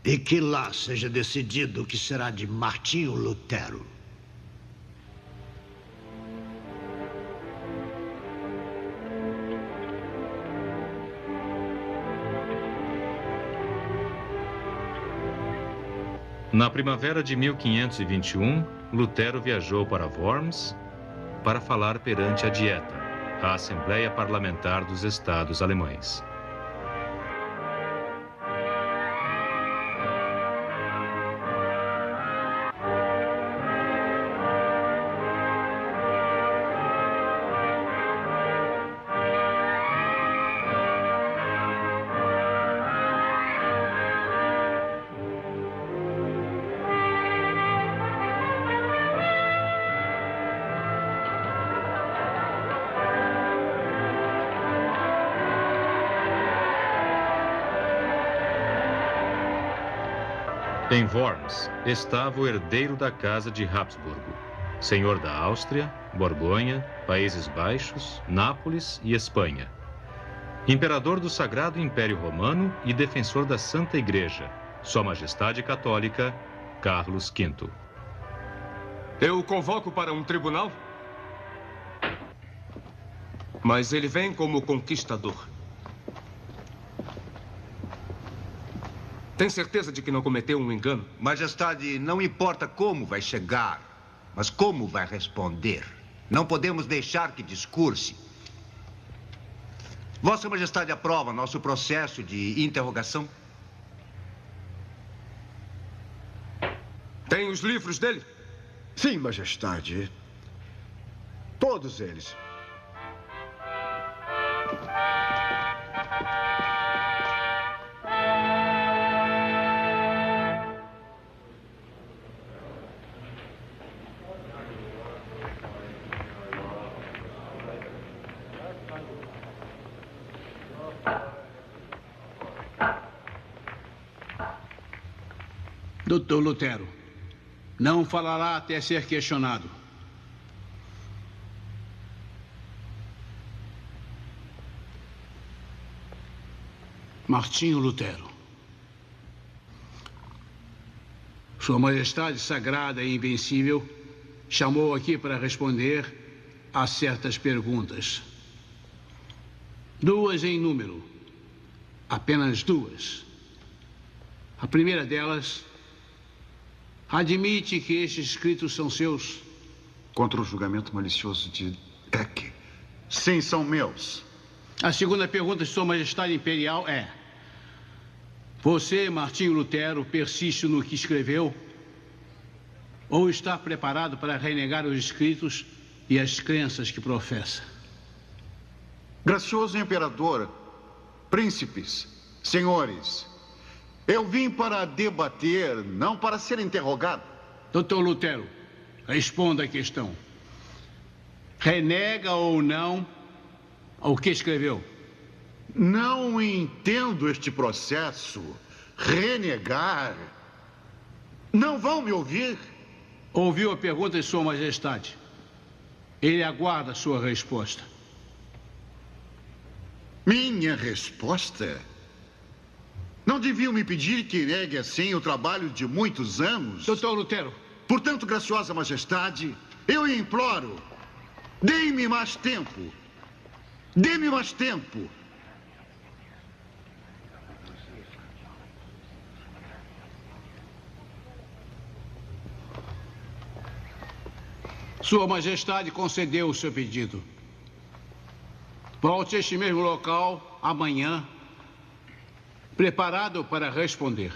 E que lá seja decidido o que será de Martinho Lutero. Na primavera de 1521, Lutero viajou para Worms para falar perante a Dieta, a Assembleia Parlamentar dos Estados Alemães. Em Worms estava o herdeiro da casa de Habsburgo, senhor da Áustria, Borgonha, Países Baixos, Nápoles e Espanha. Imperador do Sagrado Império Romano e defensor da Santa Igreja, Sua Majestade Católica, Carlos V. Eu o convoco para um tribunal? Mas ele vem como conquistador. Tem certeza de que não cometeu um engano? Majestade, não importa como vai chegar, mas como vai responder. Não podemos deixar que discurse. Vossa Majestade aprova nosso processo de interrogação? Tem os livros dele? Sim, Majestade. Todos eles. Doutor Lutero, não falará até ser questionado. Martinho Lutero. Sua Majestade Sagrada e Invencível chamou aqui para responder a certas perguntas. 2 em número. Apenas 2. A primeira delas... Admite que estes escritos são seus? Contra o julgamento malicioso de Eck. Sim, são meus. A segunda pergunta de Sua Majestade Imperial é: você, Martinho Lutero, persiste no que escreveu? Ou está preparado para renegar os escritos e as crenças que professa? Gracioso imperador, príncipes, senhores, eu vim para debater, não para ser interrogado. Doutor Lutero, responda a questão. Renega ou não o que escreveu? Não entendo este processo. Renegar. Não vão me ouvir? Ouviu a pergunta de Sua Majestade. Ele aguarda a sua resposta. Minha resposta? Não deviam me pedir que negue assim o trabalho de muitos anos? Doutor Lutero. Portanto, graciosa majestade, eu imploro, dê-me mais tempo. Dê-me mais tempo. Sua Majestade concedeu o seu pedido. Volte a este mesmo local amanhã, preparado para responder.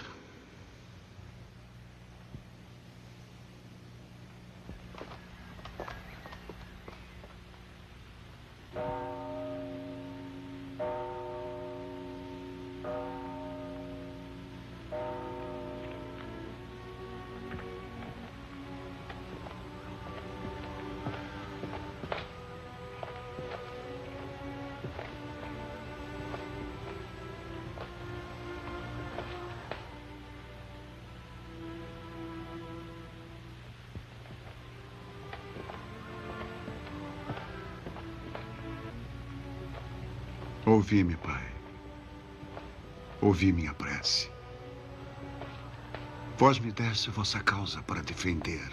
Ouvi-me, Pai. Ouvi minha prece. Vós me deste vossa causa para defender.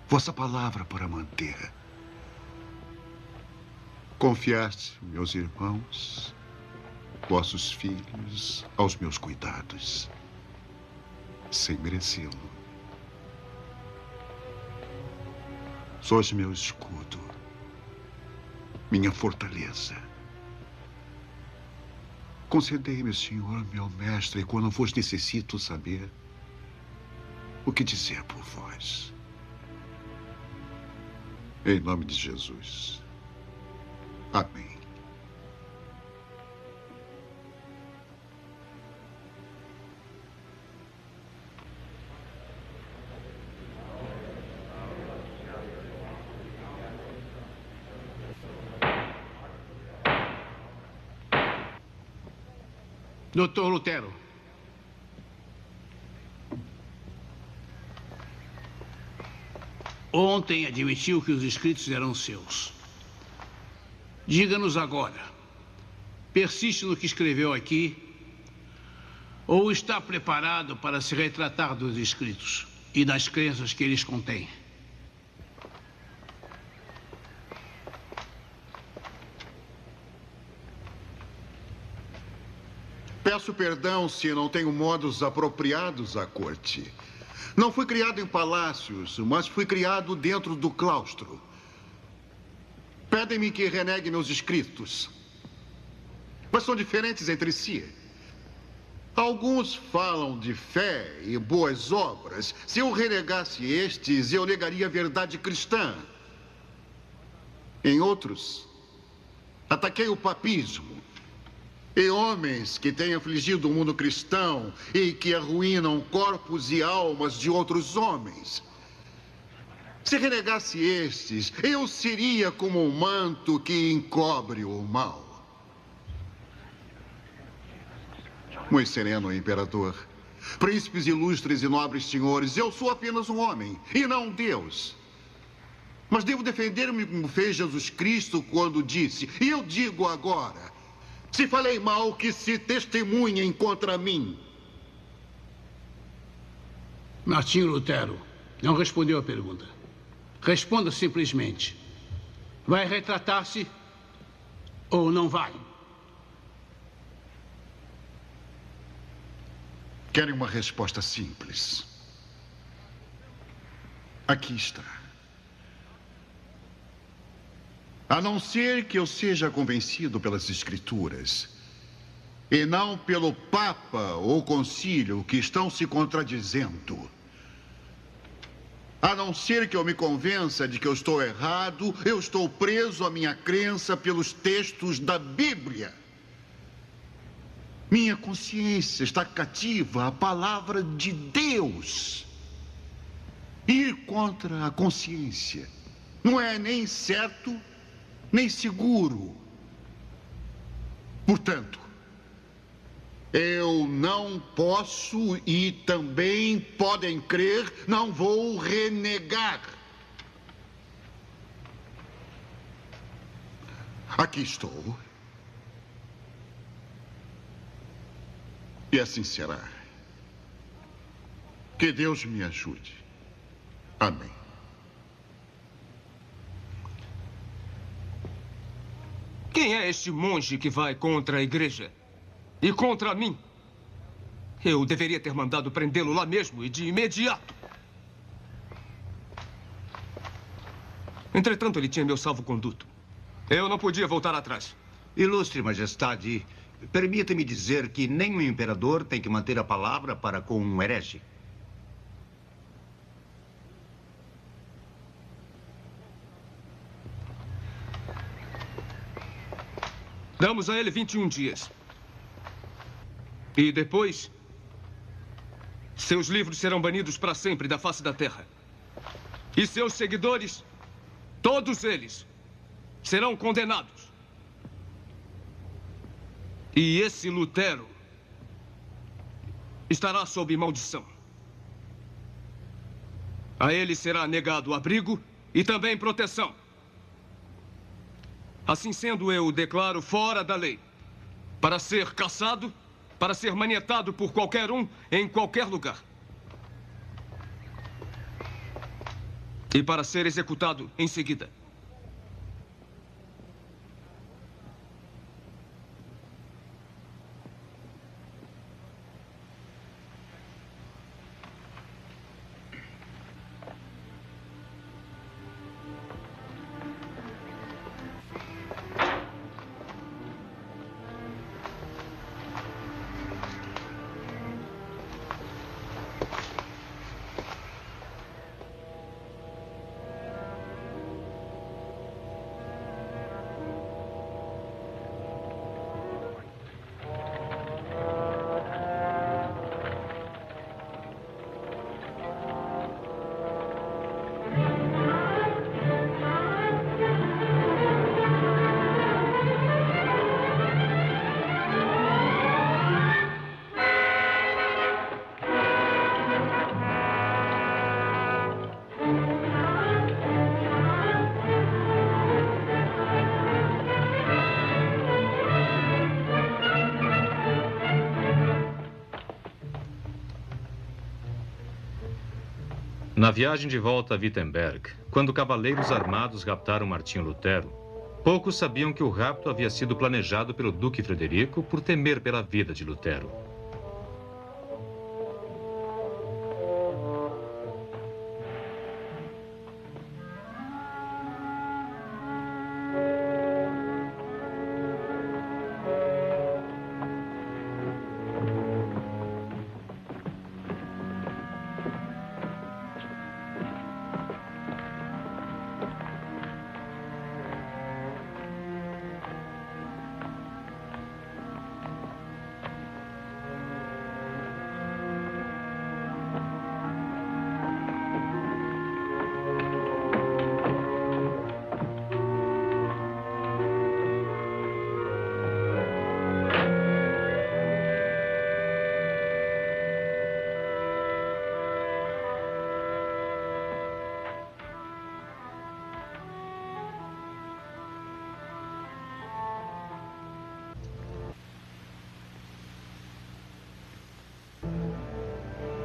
Vossa palavra para manter. Confiaste meus irmãos, vossos filhos, aos meus cuidados, sem merecê-lo. Sois meu escudo, minha fortaleza. Concedei-me, Senhor, meu mestre, quando vos necessito saber o que dizer por vós. Em nome de Jesus. Amém. Doutor Lutero. Ontem admitiu que os escritos eram seus. Diga-nos agora, persiste no que escreveu aqui ou está preparado para se retratar dos escritos e das crenças que eles contêm? Peço perdão se não tenho modos apropriados à corte. Não fui criado em palácios, mas fui criado dentro do claustro. Pedem-me que renegue meus escritos. Mas são diferentes entre si. Alguns falam de fé e boas obras. Se eu renegasse estes, eu negaria a verdade cristã. Em outros, ataquei o papismo. E homens que têm afligido o mundo cristão e que arruinam corpos e almas de outros homens. Se renegasse estes, eu seria como um manto que encobre o mal. Muito sereno, imperador. Príncipes ilustres e nobres senhores, eu sou apenas um homem e não Deus. Mas devo defender-me como fez Jesus Cristo quando disse, e eu digo agora, se falei mal, que se testemunhem contra mim. Martinho Lutero não respondeu à pergunta. Responda simplesmente. Vai retratar-se ou não vai? Querem uma resposta simples. Aqui está. A não ser que eu seja convencido pelas Escrituras, e não pelo Papa ou Concílio que estão se contradizendo. A não ser que eu me convença de que eu estou errado, eu estou preso à minha crença pelos textos da Bíblia. Minha consciência está cativa à palavra de Deus. Ir contra a consciência não é nem certo, nem seguro. Portanto, eu não posso e também podem crer, não vou renegar. Aqui estou. E assim será. Que Deus me ajude. Amém. Quem é este monge que vai contra a igreja? E contra mim? Eu deveria ter mandado prendê-lo lá mesmo e de imediato. Entretanto, ele tinha meu salvo-conduto. Eu não podia voltar atrás. Ilustre Majestade, permita-me dizer que nem o imperador tem que manter a palavra para com um herege. Damos a ele 21 dias. E depois, seus livros serão banidos para sempre da face da terra. E seus seguidores, todos eles, serão condenados. E esse Lutero estará sob maldição. A ele será negado abrigo e também proteção. Assim sendo, eu o declaro fora da lei, para ser caçado, para ser manietado por qualquer um, em qualquer lugar. E para ser executado em seguida. Na viagem de volta a Wittenberg, quando cavaleiros armados raptaram Martinho Lutero, poucos sabiam que o rapto havia sido planejado pelo Duque Frederico por temer pela vida de Lutero.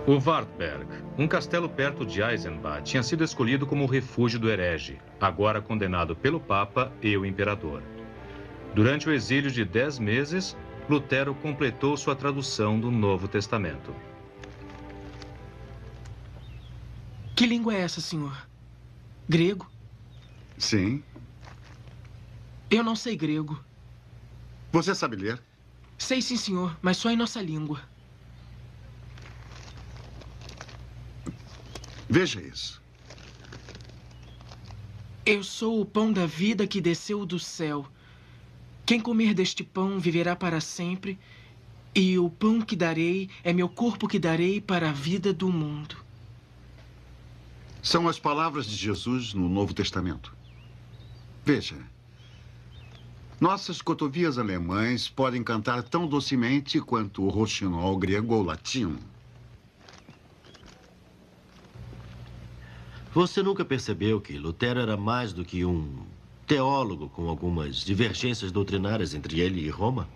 O Wartberg, um castelo perto de Eisenbach, tinha sido escolhido como o refúgio do herege, agora condenado pelo Papa e o Imperador. Durante o exílio de 10 meses, Lutero completou sua tradução do Novo Testamento. Que língua é essa, senhor? Grego? Sim. Eu não sei grego. Você sabe ler? Sei sim, senhor, mas só em nossa língua. Veja isso. Eu sou o pão da vida que desceu do céu. Quem comer deste pão viverá para sempre, e o pão que darei é meu corpo que darei para a vida do mundo. São as palavras de Jesus no Novo Testamento. Veja. Nossas cotovias alemães podem cantar tão docemente quanto o roxinol grego ou latino. Você nunca percebeu que Lutero era mais do que um teólogo com algumas divergências doutrinárias entre ele e Roma?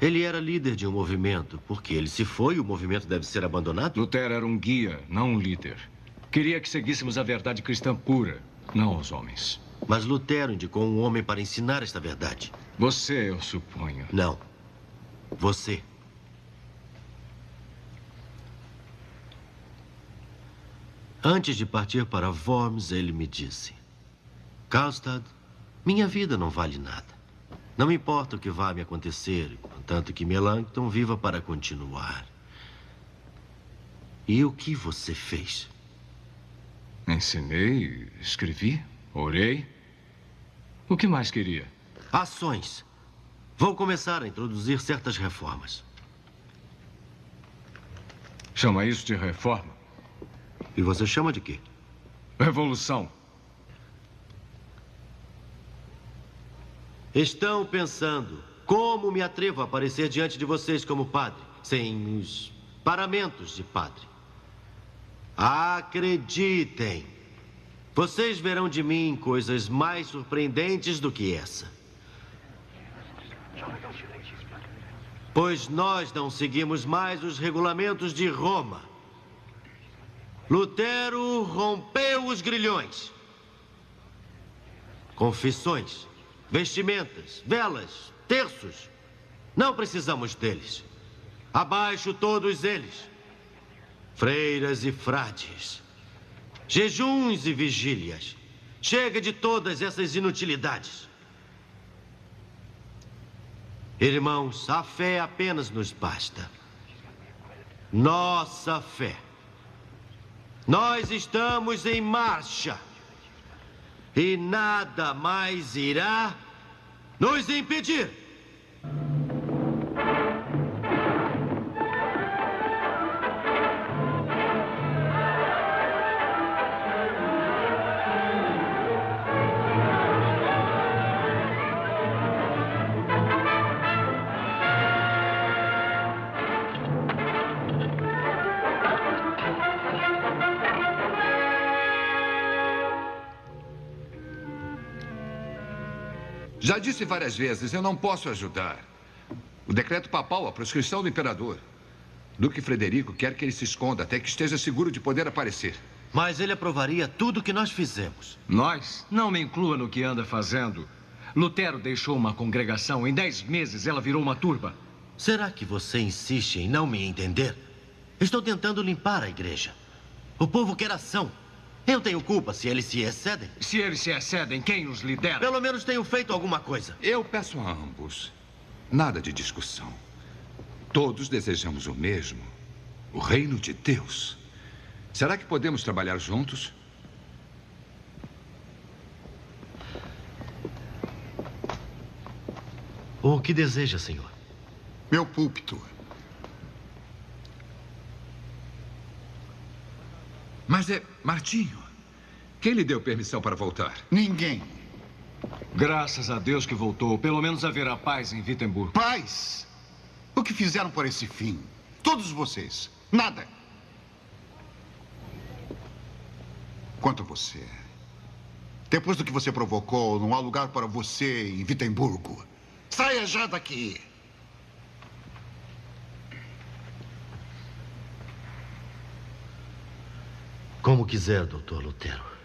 Ele era líder de um movimento. Porque ele se foi, o movimento deve ser abandonado? Lutero era um guia, não um líder. Queria que seguíssemos a verdade cristã pura, não os homens. Mas Lutero indicou um homem para ensinar esta verdade. Você, eu suponho. Não. Você. Antes de partir para Worms, ele me disse: Karlstad, minha vida não vale nada. Não importa o que vá me acontecer, contanto que Melanchthon viva para continuar. E o que você fez? Ensinei, escrevi, orei. O que mais queria? Ações. Vou começar a introduzir certas reformas. Chama isso de reforma? E você chama de quê? Revolução. Estão pensando como me atrevo a aparecer diante de vocês como padre, sem os paramentos de padre. Acreditem. Vocês verão de mim coisas mais surpreendentes do que essa. Pois nós não seguimos mais os regulamentos de Roma. Lutero rompeu os grilhões. Confissões, vestimentas, velas, terços. Não precisamos deles. Abaixo todos eles. Freiras e frades. Jejuns e vigílias. Chega de todas essas inutilidades. Irmãos, a fé apenas nos basta. Nossa fé. Nós estamos em marcha. E nada mais irá nos impedir. Já disse várias vezes, eu não posso ajudar. O decreto papal, a proscrição do imperador. Duque Frederico quer que ele se esconda até que esteja seguro de poder aparecer. Mas ele aprovaria tudo que nós fizemos. Nós? Não me inclua no que anda fazendo. Lutero deixou uma congregação. Em 10 meses, ela virou uma turba. Será que você insiste em não me entender? Estou tentando limpar a igreja. O povo quer ação. Eu tenho culpa se eles se excedem. Se eles se excedem, quem os lidera? Pelo menos tenho feito alguma coisa. Eu peço a ambos. Nada de discussão. Todos desejamos o mesmo. O reino de Deus. Será que podemos trabalhar juntos? O que deseja, senhor? Meu púlpito. Mas Martinho, quem lhe deu permissão para voltar? Ninguém. Graças a Deus que voltou. Pelo menos haverá paz em Wittenberg. Paz? O que fizeram por esse fim? Todos vocês. Nada. Quanto a você. Depois do que você provocou, não há lugar para você em Vitemburgo. Saia já daqui. Como quiser, doutor Lutero.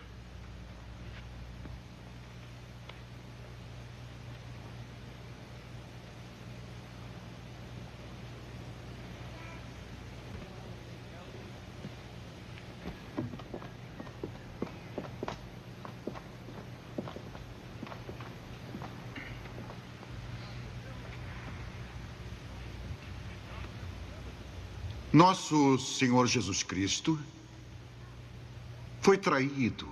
Nosso Senhor Jesus Cristo foi traído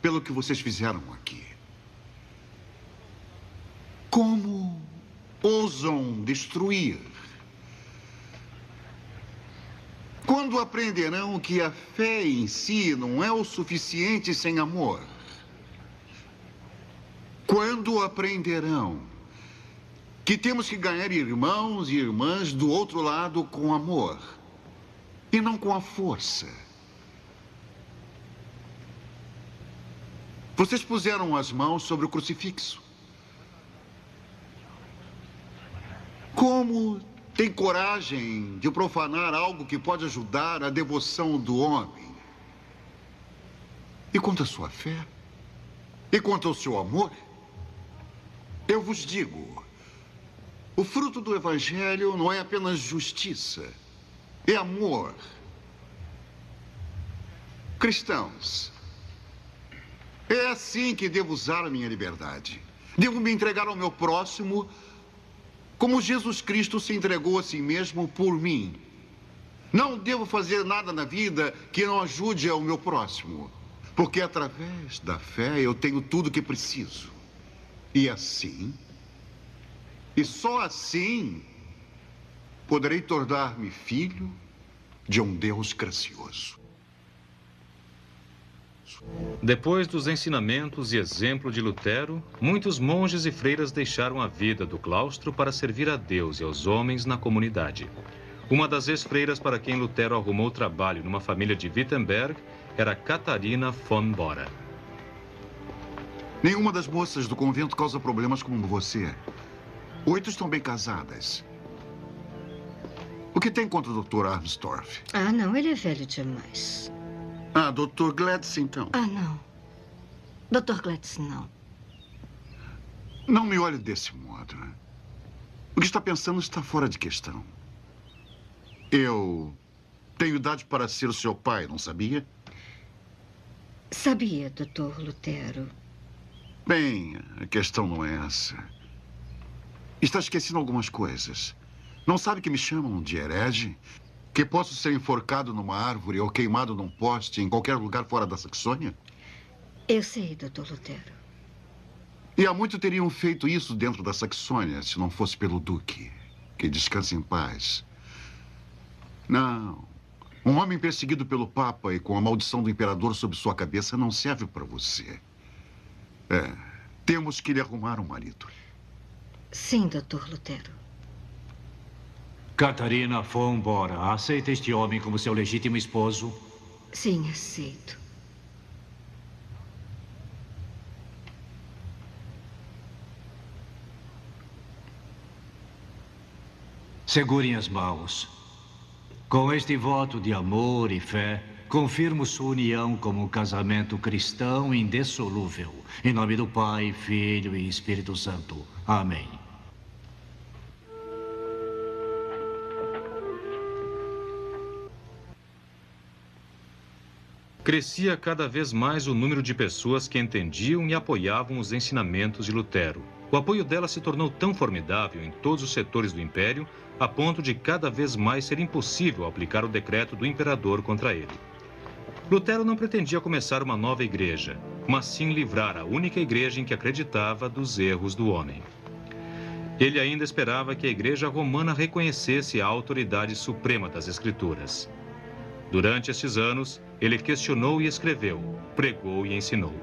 pelo que vocês fizeram aqui. Como ousam destruir? Quando aprenderão que a fé em si não é o suficiente sem amor? Quando aprenderão que temos que ganhar irmãos e irmãs do outro lado com amor e não com a força? Vocês puseram as mãos sobre o crucifixo. Como tem coragem de profanar algo que pode ajudar a devoção do homem? E quanto à sua fé? E quanto ao seu amor? Eu vos digo, o fruto do Evangelho não é apenas justiça, é amor. Cristãos, é assim que devo usar a minha liberdade. Devo me entregar ao meu próximo como Jesus Cristo se entregou a si mesmo por mim. Não devo fazer nada na vida que não ajude ao meu próximo, porque através da fé eu tenho tudo o que preciso. E assim, e só assim, poderei tornar-me filho de um Deus gracioso. Depois dos ensinamentos e exemplo de Lutero, muitos monges e freiras deixaram a vida do claustro para servir a Deus e aos homens na comunidade. Uma das ex-freiras para quem Lutero arrumou trabalho numa família de Wittenberg era Catarina von Bora. Nenhuma das moças do convento causa problemas como você. 8 estão bem casadas. O que tem contra o Dr. Armstorff? Ah, não, ele é velho demais. Ah, Dr. Gladys, então. Ah, não. Dr. Gladys, não. Não me olhe desse modo. O que está pensando está fora de questão. Eu tenho idade para ser o seu pai, não sabia? Sabia, Dr. Lutero. Bem, a questão não é essa. Está esquecendo algumas coisas. Não sabe que me chamam de herege? Que posso ser enforcado numa árvore ou queimado num poste em qualquer lugar fora da Saxônia? Eu sei, Dr. Lutero. E há muito teriam feito isso dentro da Saxônia, se não fosse pelo Duque. Que descanse em paz. Não. Um homem perseguido pelo Papa e com a maldição do imperador sobre sua cabeça não serve para você. Temos que lhe arrumar um marido. Sim, Dr. Lutero. Catarina von Bora, aceita este homem como seu legítimo esposo? Sim, aceito. Segurem as mãos. Com este voto de amor e fé, confirmo sua união como um casamento cristão indissolúvel. Em nome do Pai, Filho e Espírito Santo. Amém. Crescia cada vez mais o número de pessoas que entendiam e apoiavam os ensinamentos de Lutero. O apoio dela se tornou tão formidável em todos os setores do Império, a ponto de cada vez mais ser impossível aplicar o decreto do imperador contra ele. Lutero não pretendia começar uma nova igreja, mas sim livrar a única igreja em que acreditava dos erros do homem. Ele ainda esperava que a Igreja Romana reconhecesse a autoridade suprema das Escrituras. Durante estes anos, ele questionou e escreveu, pregou e ensinou.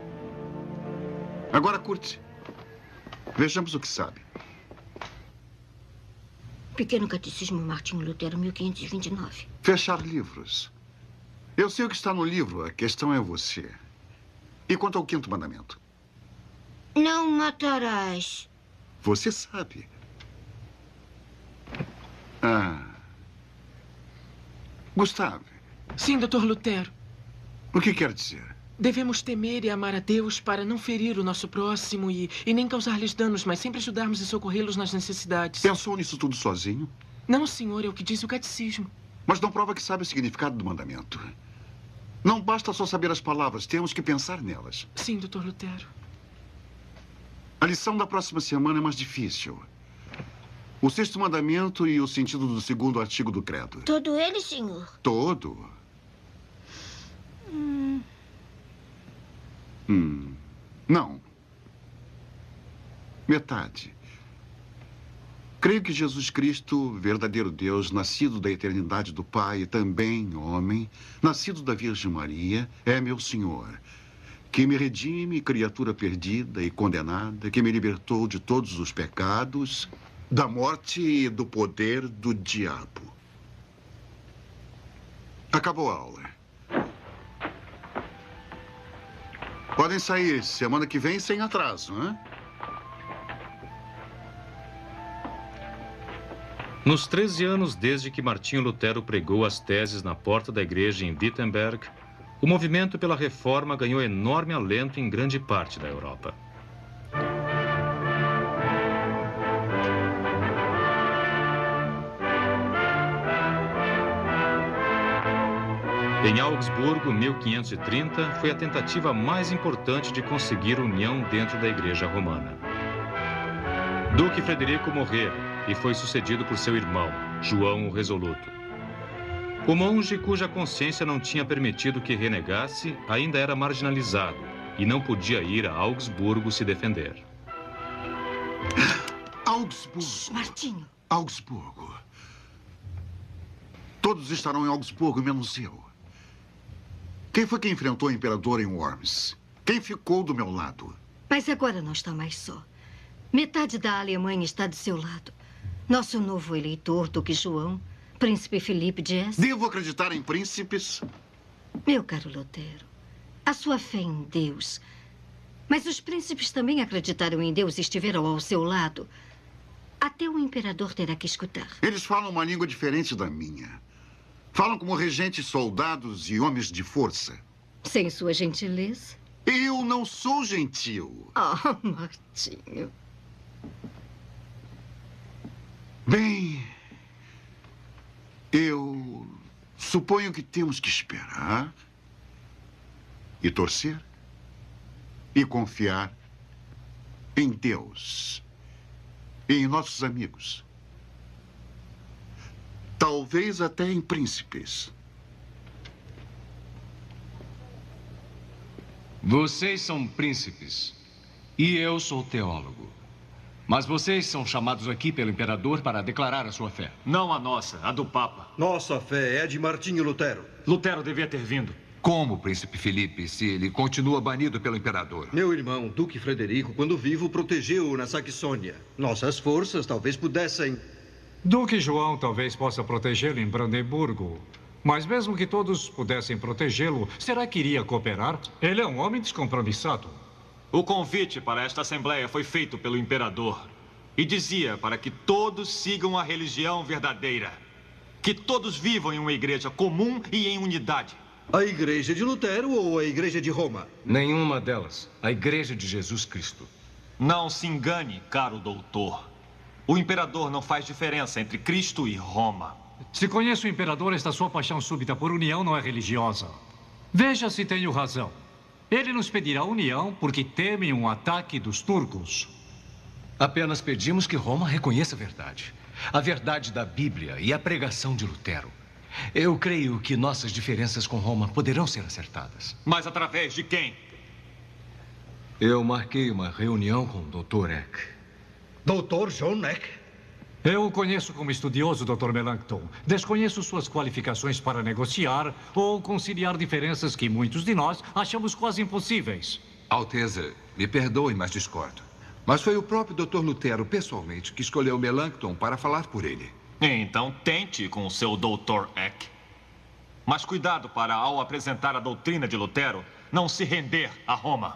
Agora curte. Vejamos o que sabe. Pequeno Catecismo Martinho Lutero, 1529. Fechar livros. Eu sei o que está no livro, a questão é você. E quanto ao 5º mandamento? Não matarás. Você sabe. Gustavo. Sim, Dr. Lutero. O que quer dizer? Devemos temer e amar a Deus para não ferir o nosso próximo e nem causar-lhes danos, mas sempre ajudarmos e socorrê-los nas necessidades. Pensou nisso tudo sozinho? Não, senhor, é o que diz o catecismo. Mas não prova que sabe o significado do mandamento. Não basta só saber as palavras, temos que pensar nelas. Sim, Dr. Lutero. A lição da próxima semana é mais difícil. O 6º mandamento e o sentido do 2º artigo do credo. Todo ele, senhor? Todo. Não. Metade. Creio que Jesus Cristo, verdadeiro Deus, nascido da eternidade do Pai, também homem, nascido da Virgem Maria, é meu Senhor, que me redime, criatura perdida e condenada, que me libertou de todos os pecados, da morte e do poder do diabo. Acabou a aula. Podem sair semana que vem sem atraso, hein? Nos 13 anos desde que Martinho Lutero pregou as teses na porta da igreja em Wittenberg, o movimento pela reforma ganhou enorme alento em grande parte da Europa. Em Augsburgo, 1530, foi a tentativa mais importante de conseguir união dentro da Igreja Romana. Duque Frederico morreu e foi sucedido por seu irmão, João o Resoluto. O monge, cuja consciência não tinha permitido que renegasse, ainda era marginalizado e não podia ir a Augsburgo se defender. Augsburgo. Martinho. Augsburgo. Todos estarão em Augsburgo, menos eu. Quem foi que enfrentou o imperador em Worms? Quem ficou do meu lado? Mas agora não está mais só. Metade da Alemanha está do seu lado. Nosso novo eleitor, Duque João, Príncipe Felipe de Hesse. Devo acreditar em príncipes? Meu caro Lutero, a sua fé em Deus. Mas os príncipes também acreditaram em Deus e estiveram ao seu lado. Até o imperador terá que escutar. Eles falam uma língua diferente da minha. Falam como regentes, soldados e homens de força. Sem sua gentileza? Eu não sou gentil. Martinho. Bem, eu suponho que temos que esperar e torcer e confiar em Deus e em nossos amigos. Talvez até em príncipes. Vocês são príncipes e eu sou teólogo. Mas vocês são chamados aqui pelo imperador para declarar a sua fé. Não a nossa, a do Papa. Nossa fé é de Martinho Lutero. Lutero devia ter vindo. Como, Príncipe Felipe, se ele continua banido pelo imperador? Meu irmão, Duque Frederico, quando vivo, protegeu-o na Saxônia. Nossas forças talvez pudessem... Duque João talvez possa protegê-lo em Brandemburgo. Mas mesmo que todos pudessem protegê-lo, será que iria cooperar? Ele é um homem descompromissado. O convite para esta assembleia foi feito pelo imperador. E dizia para que todos sigam a religião verdadeira. Que todos vivam em uma igreja comum e em unidade. A igreja de Lutero ou a igreja de Roma? Nenhuma delas. A igreja de Jesus Cristo. Não se engane, caro doutor. O imperador não faz diferença entre Cristo e Roma. Se conheço o imperador, esta sua paixão súbita por união não é religiosa. Veja se tenho razão. Ele nos pedirá união porque teme um ataque dos turcos. Apenas pedimos que Roma reconheça a verdade da Bíblia e a pregação de Lutero. Eu creio que nossas diferenças com Roma poderão ser acertadas. Mas através de quem? Eu marquei uma reunião com o Dr. Eck. Dr. John Eck? Eu o conheço como estudioso, Dr. Melanchthon. Desconheço suas qualificações para negociar ou conciliar diferenças que muitos de nós achamos quase impossíveis. Alteza, me perdoe, mas discordo. Mas foi o próprio Dr. Lutero, pessoalmente, que escolheu Melanchthon para falar por ele. Então tente com o seu Dr. Eck. Mas cuidado para, ao apresentar a doutrina de Lutero, não se render a Roma.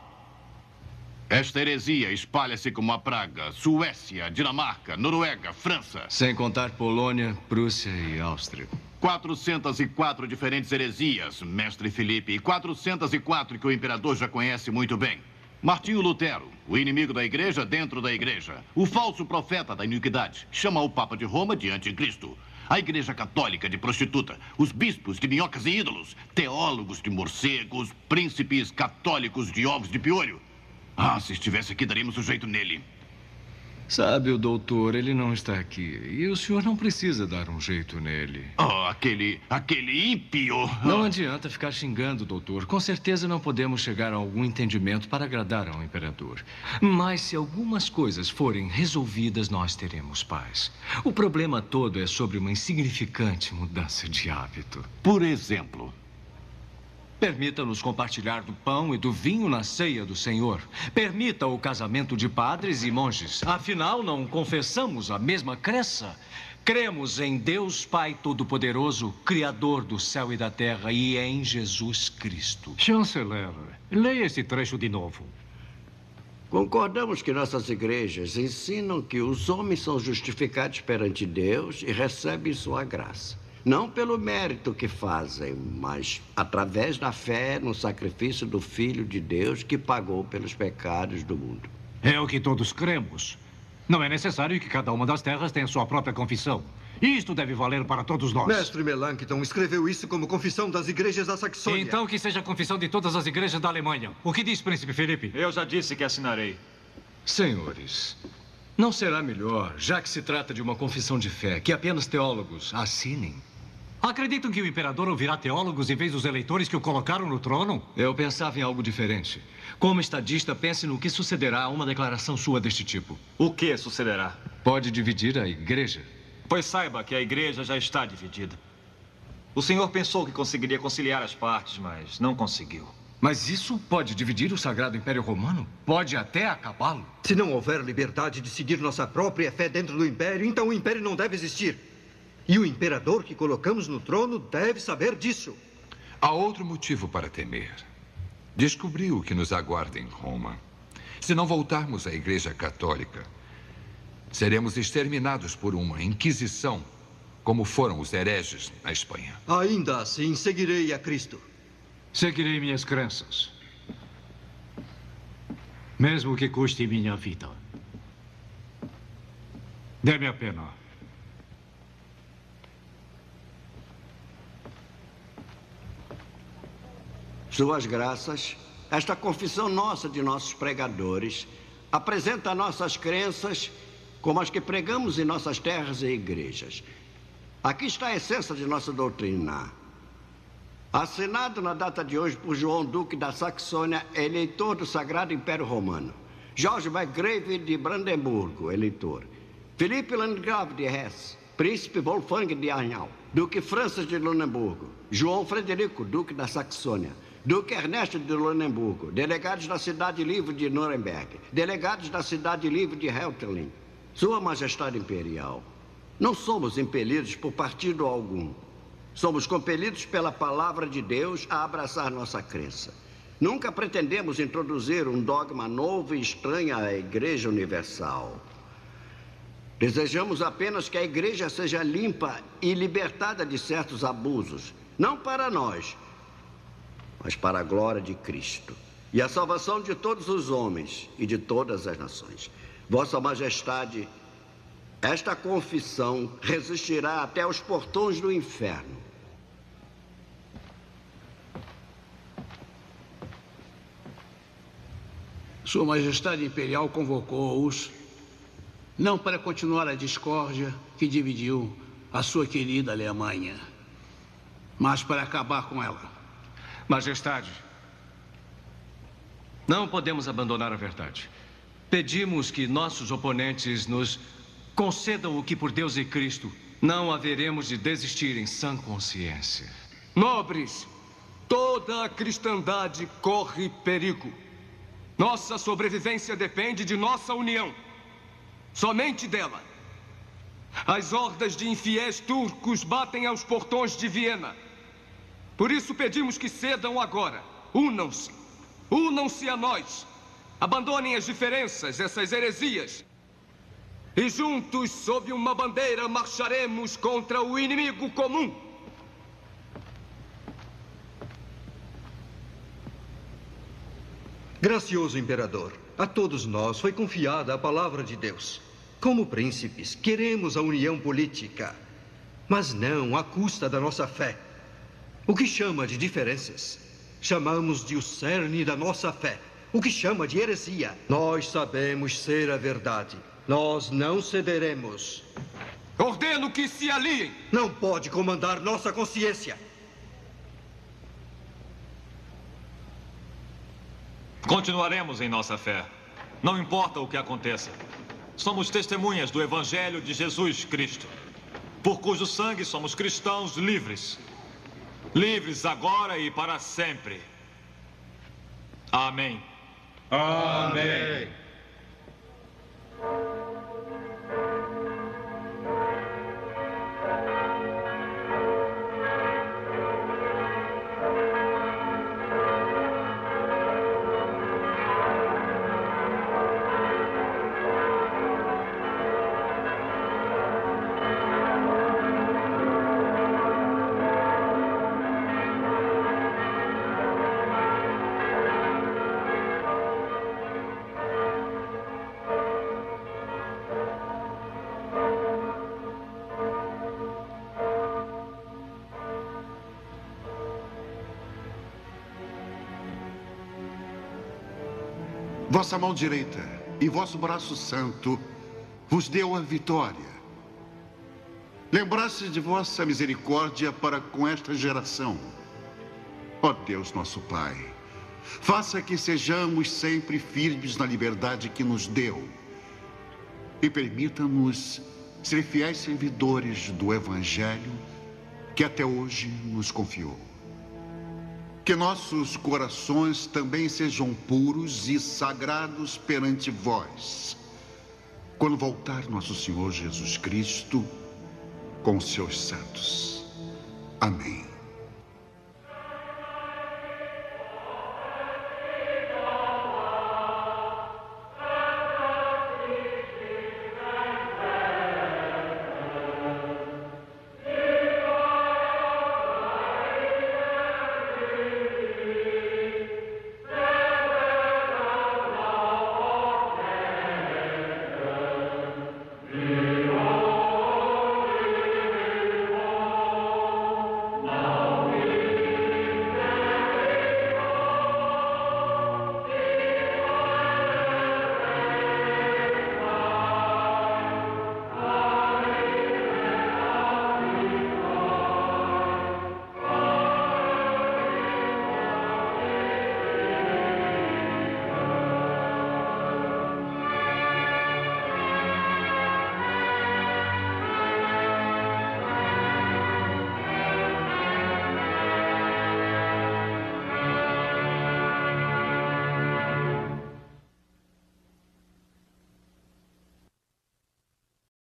Esta heresia espalha-se como a praga. Suécia, Dinamarca, Noruega, França. Sem contar Polônia, Prússia e Áustria. 404 diferentes heresias, mestre Filipe, e 404 que o imperador já conhece muito bem. Martinho Lutero, o inimigo da igreja dentro da igreja. O falso profeta da iniquidade. Chama o Papa de Roma de anticristo. A igreja católica de prostituta. Os bispos de minhocas e ídolos. Teólogos de morcegos. Príncipes católicos de ovos de piolho. Ah, se estivesse aqui, daríamos um jeito nele. Sabe, o doutor, ele não está aqui. E o senhor não precisa dar um jeito nele. Oh, aquele ímpio. Não adianta ficar xingando, doutor. Com certeza não podemos chegar a algum entendimento para agradar ao imperador. Mas se algumas coisas forem resolvidas, nós teremos paz. O problema todo é sobre uma insignificante mudança de hábito. Por exemplo? Permita-nos compartilhar do pão e do vinho na ceia do Senhor. Permita o casamento de padres e monges. Afinal, não confessamos a mesma crença. Cremos em Deus Pai Todo-Poderoso, Criador do céu e da terra, e em Jesus Cristo. Chanceler, leia esse trecho de novo. Concordamos que nossas igrejas ensinam que os homens são justificados perante Deus e recebem sua graça. Não pelo mérito que fazem, mas através da fé no sacrifício do Filho de Deus que pagou pelos pecados do mundo. É o que todos cremos. Não é necessário que cada uma das terras tenha sua própria confissão. Isto deve valer para todos nós. Mestre Melanchthon escreveu isso como confissão das igrejas da Saxônia. Então que seja a confissão de todas as igrejas da Alemanha. O que diz, Príncipe Felipe? Eu já disse que assinarei. Senhores, não será melhor, já que se trata de uma confissão de fé, que apenas teólogos assinem? Acreditam que o imperador ouvirá teólogos em vez dos eleitores que o colocaram no trono? Eu pensava em algo diferente. Como estadista, pense no que sucederá a uma declaração sua deste tipo. O que sucederá? Pode dividir a igreja. Pois saiba que a igreja já está dividida. O senhor pensou que conseguiria conciliar as partes, mas não conseguiu. Mas isso pode dividir o Sagrado Império Romano? Pode até acabá-lo? Se não houver liberdade de seguir nossa própria fé dentro do Império, então o Império não deve existir. E o imperador que colocamos no trono deve saber disso. Há outro motivo para temer. Descobri o que nos aguarda em Roma. Se não voltarmos à Igreja Católica, seremos exterminados por uma Inquisição, como foram os hereges na Espanha. Ainda assim, seguirei a Cristo. Seguirei minhas crenças. Mesmo que custe minha vida. Dê-me a pena. Suas graças, esta confissão nossa de nossos pregadores apresenta nossas crenças como as que pregamos em nossas terras e igrejas. Aqui está a essência de nossa doutrina. Assinado na data de hoje por João Duque da Saxônia, eleitor do Sagrado Império Romano. Jorge Margrave de Brandemburgo, eleitor. Felipe Landgrave de Hesse. Príncipe Wolfgang de Arnau. Duque Francis de Lunemburgo. João Frederico, Duque da Saxônia. Duque Ernesto de Lunemburgo, delegados da Cidade Livre de Nuremberg, delegados da Cidade Livre de Helterlin. Sua Majestade Imperial, não somos impelidos por partido algum. Somos compelidos pela palavra de Deus a abraçar nossa crença. Nunca pretendemos introduzir um dogma novo e estranho à Igreja Universal. Desejamos apenas que a igreja seja limpa e libertada de certos abusos. Não para nós, mas para a glória de Cristo e a salvação de todos os homens e de todas as nações. Vossa Majestade, esta confissão resistirá até os portões do inferno. Sua Majestade Imperial convocou-os não para continuar a discórdia que dividiu a sua querida Alemanha, mas para acabar com ela. Majestade, não podemos abandonar a verdade. Pedimos que nossos oponentes nos concedam o que, por Deus e Cristo, não haveremos de desistir em sã consciência. Nobres, toda a cristandade corre perigo. Nossa sobrevivência depende de nossa união. Somente dela. As hordas de infiéis turcos batem aos portões de Viena. Por isso pedimos que cedam agora. Unam-se. Unam-se a nós. Abandonem as diferenças, essas heresias. E juntos, sob uma bandeira, marcharemos contra o inimigo comum. Gracioso imperador, a todos nós foi confiada a palavra de Deus. Como príncipes, queremos a união política, mas não à custa da nossa fé. O que chama de diferenças, chamamos de o cerne da nossa fé. O que chama de heresia, nós sabemos ser a verdade. Nós não cederemos. Ordeno que se aliem. Não pode comandar nossa consciência. Continuaremos em nossa fé. Não importa o que aconteça. Somos testemunhas do Evangelho de Jesus Cristo, por cujo sangue somos cristãos livres. Livres agora e para sempre. Amém. Amém. Vossa mão direita e vosso braço santo vos deu a vitória. Lembraste de vossa misericórdia para com esta geração. Ó Deus nosso Pai, faça que sejamos sempre firmes na liberdade que nos deu e permita-nos ser fiéis servidores do Evangelho que até hoje nos confiou. Que nossos corações também sejam puros e sagrados perante vós, quando voltar nosso Senhor Jesus Cristo com os seus santos. Amém.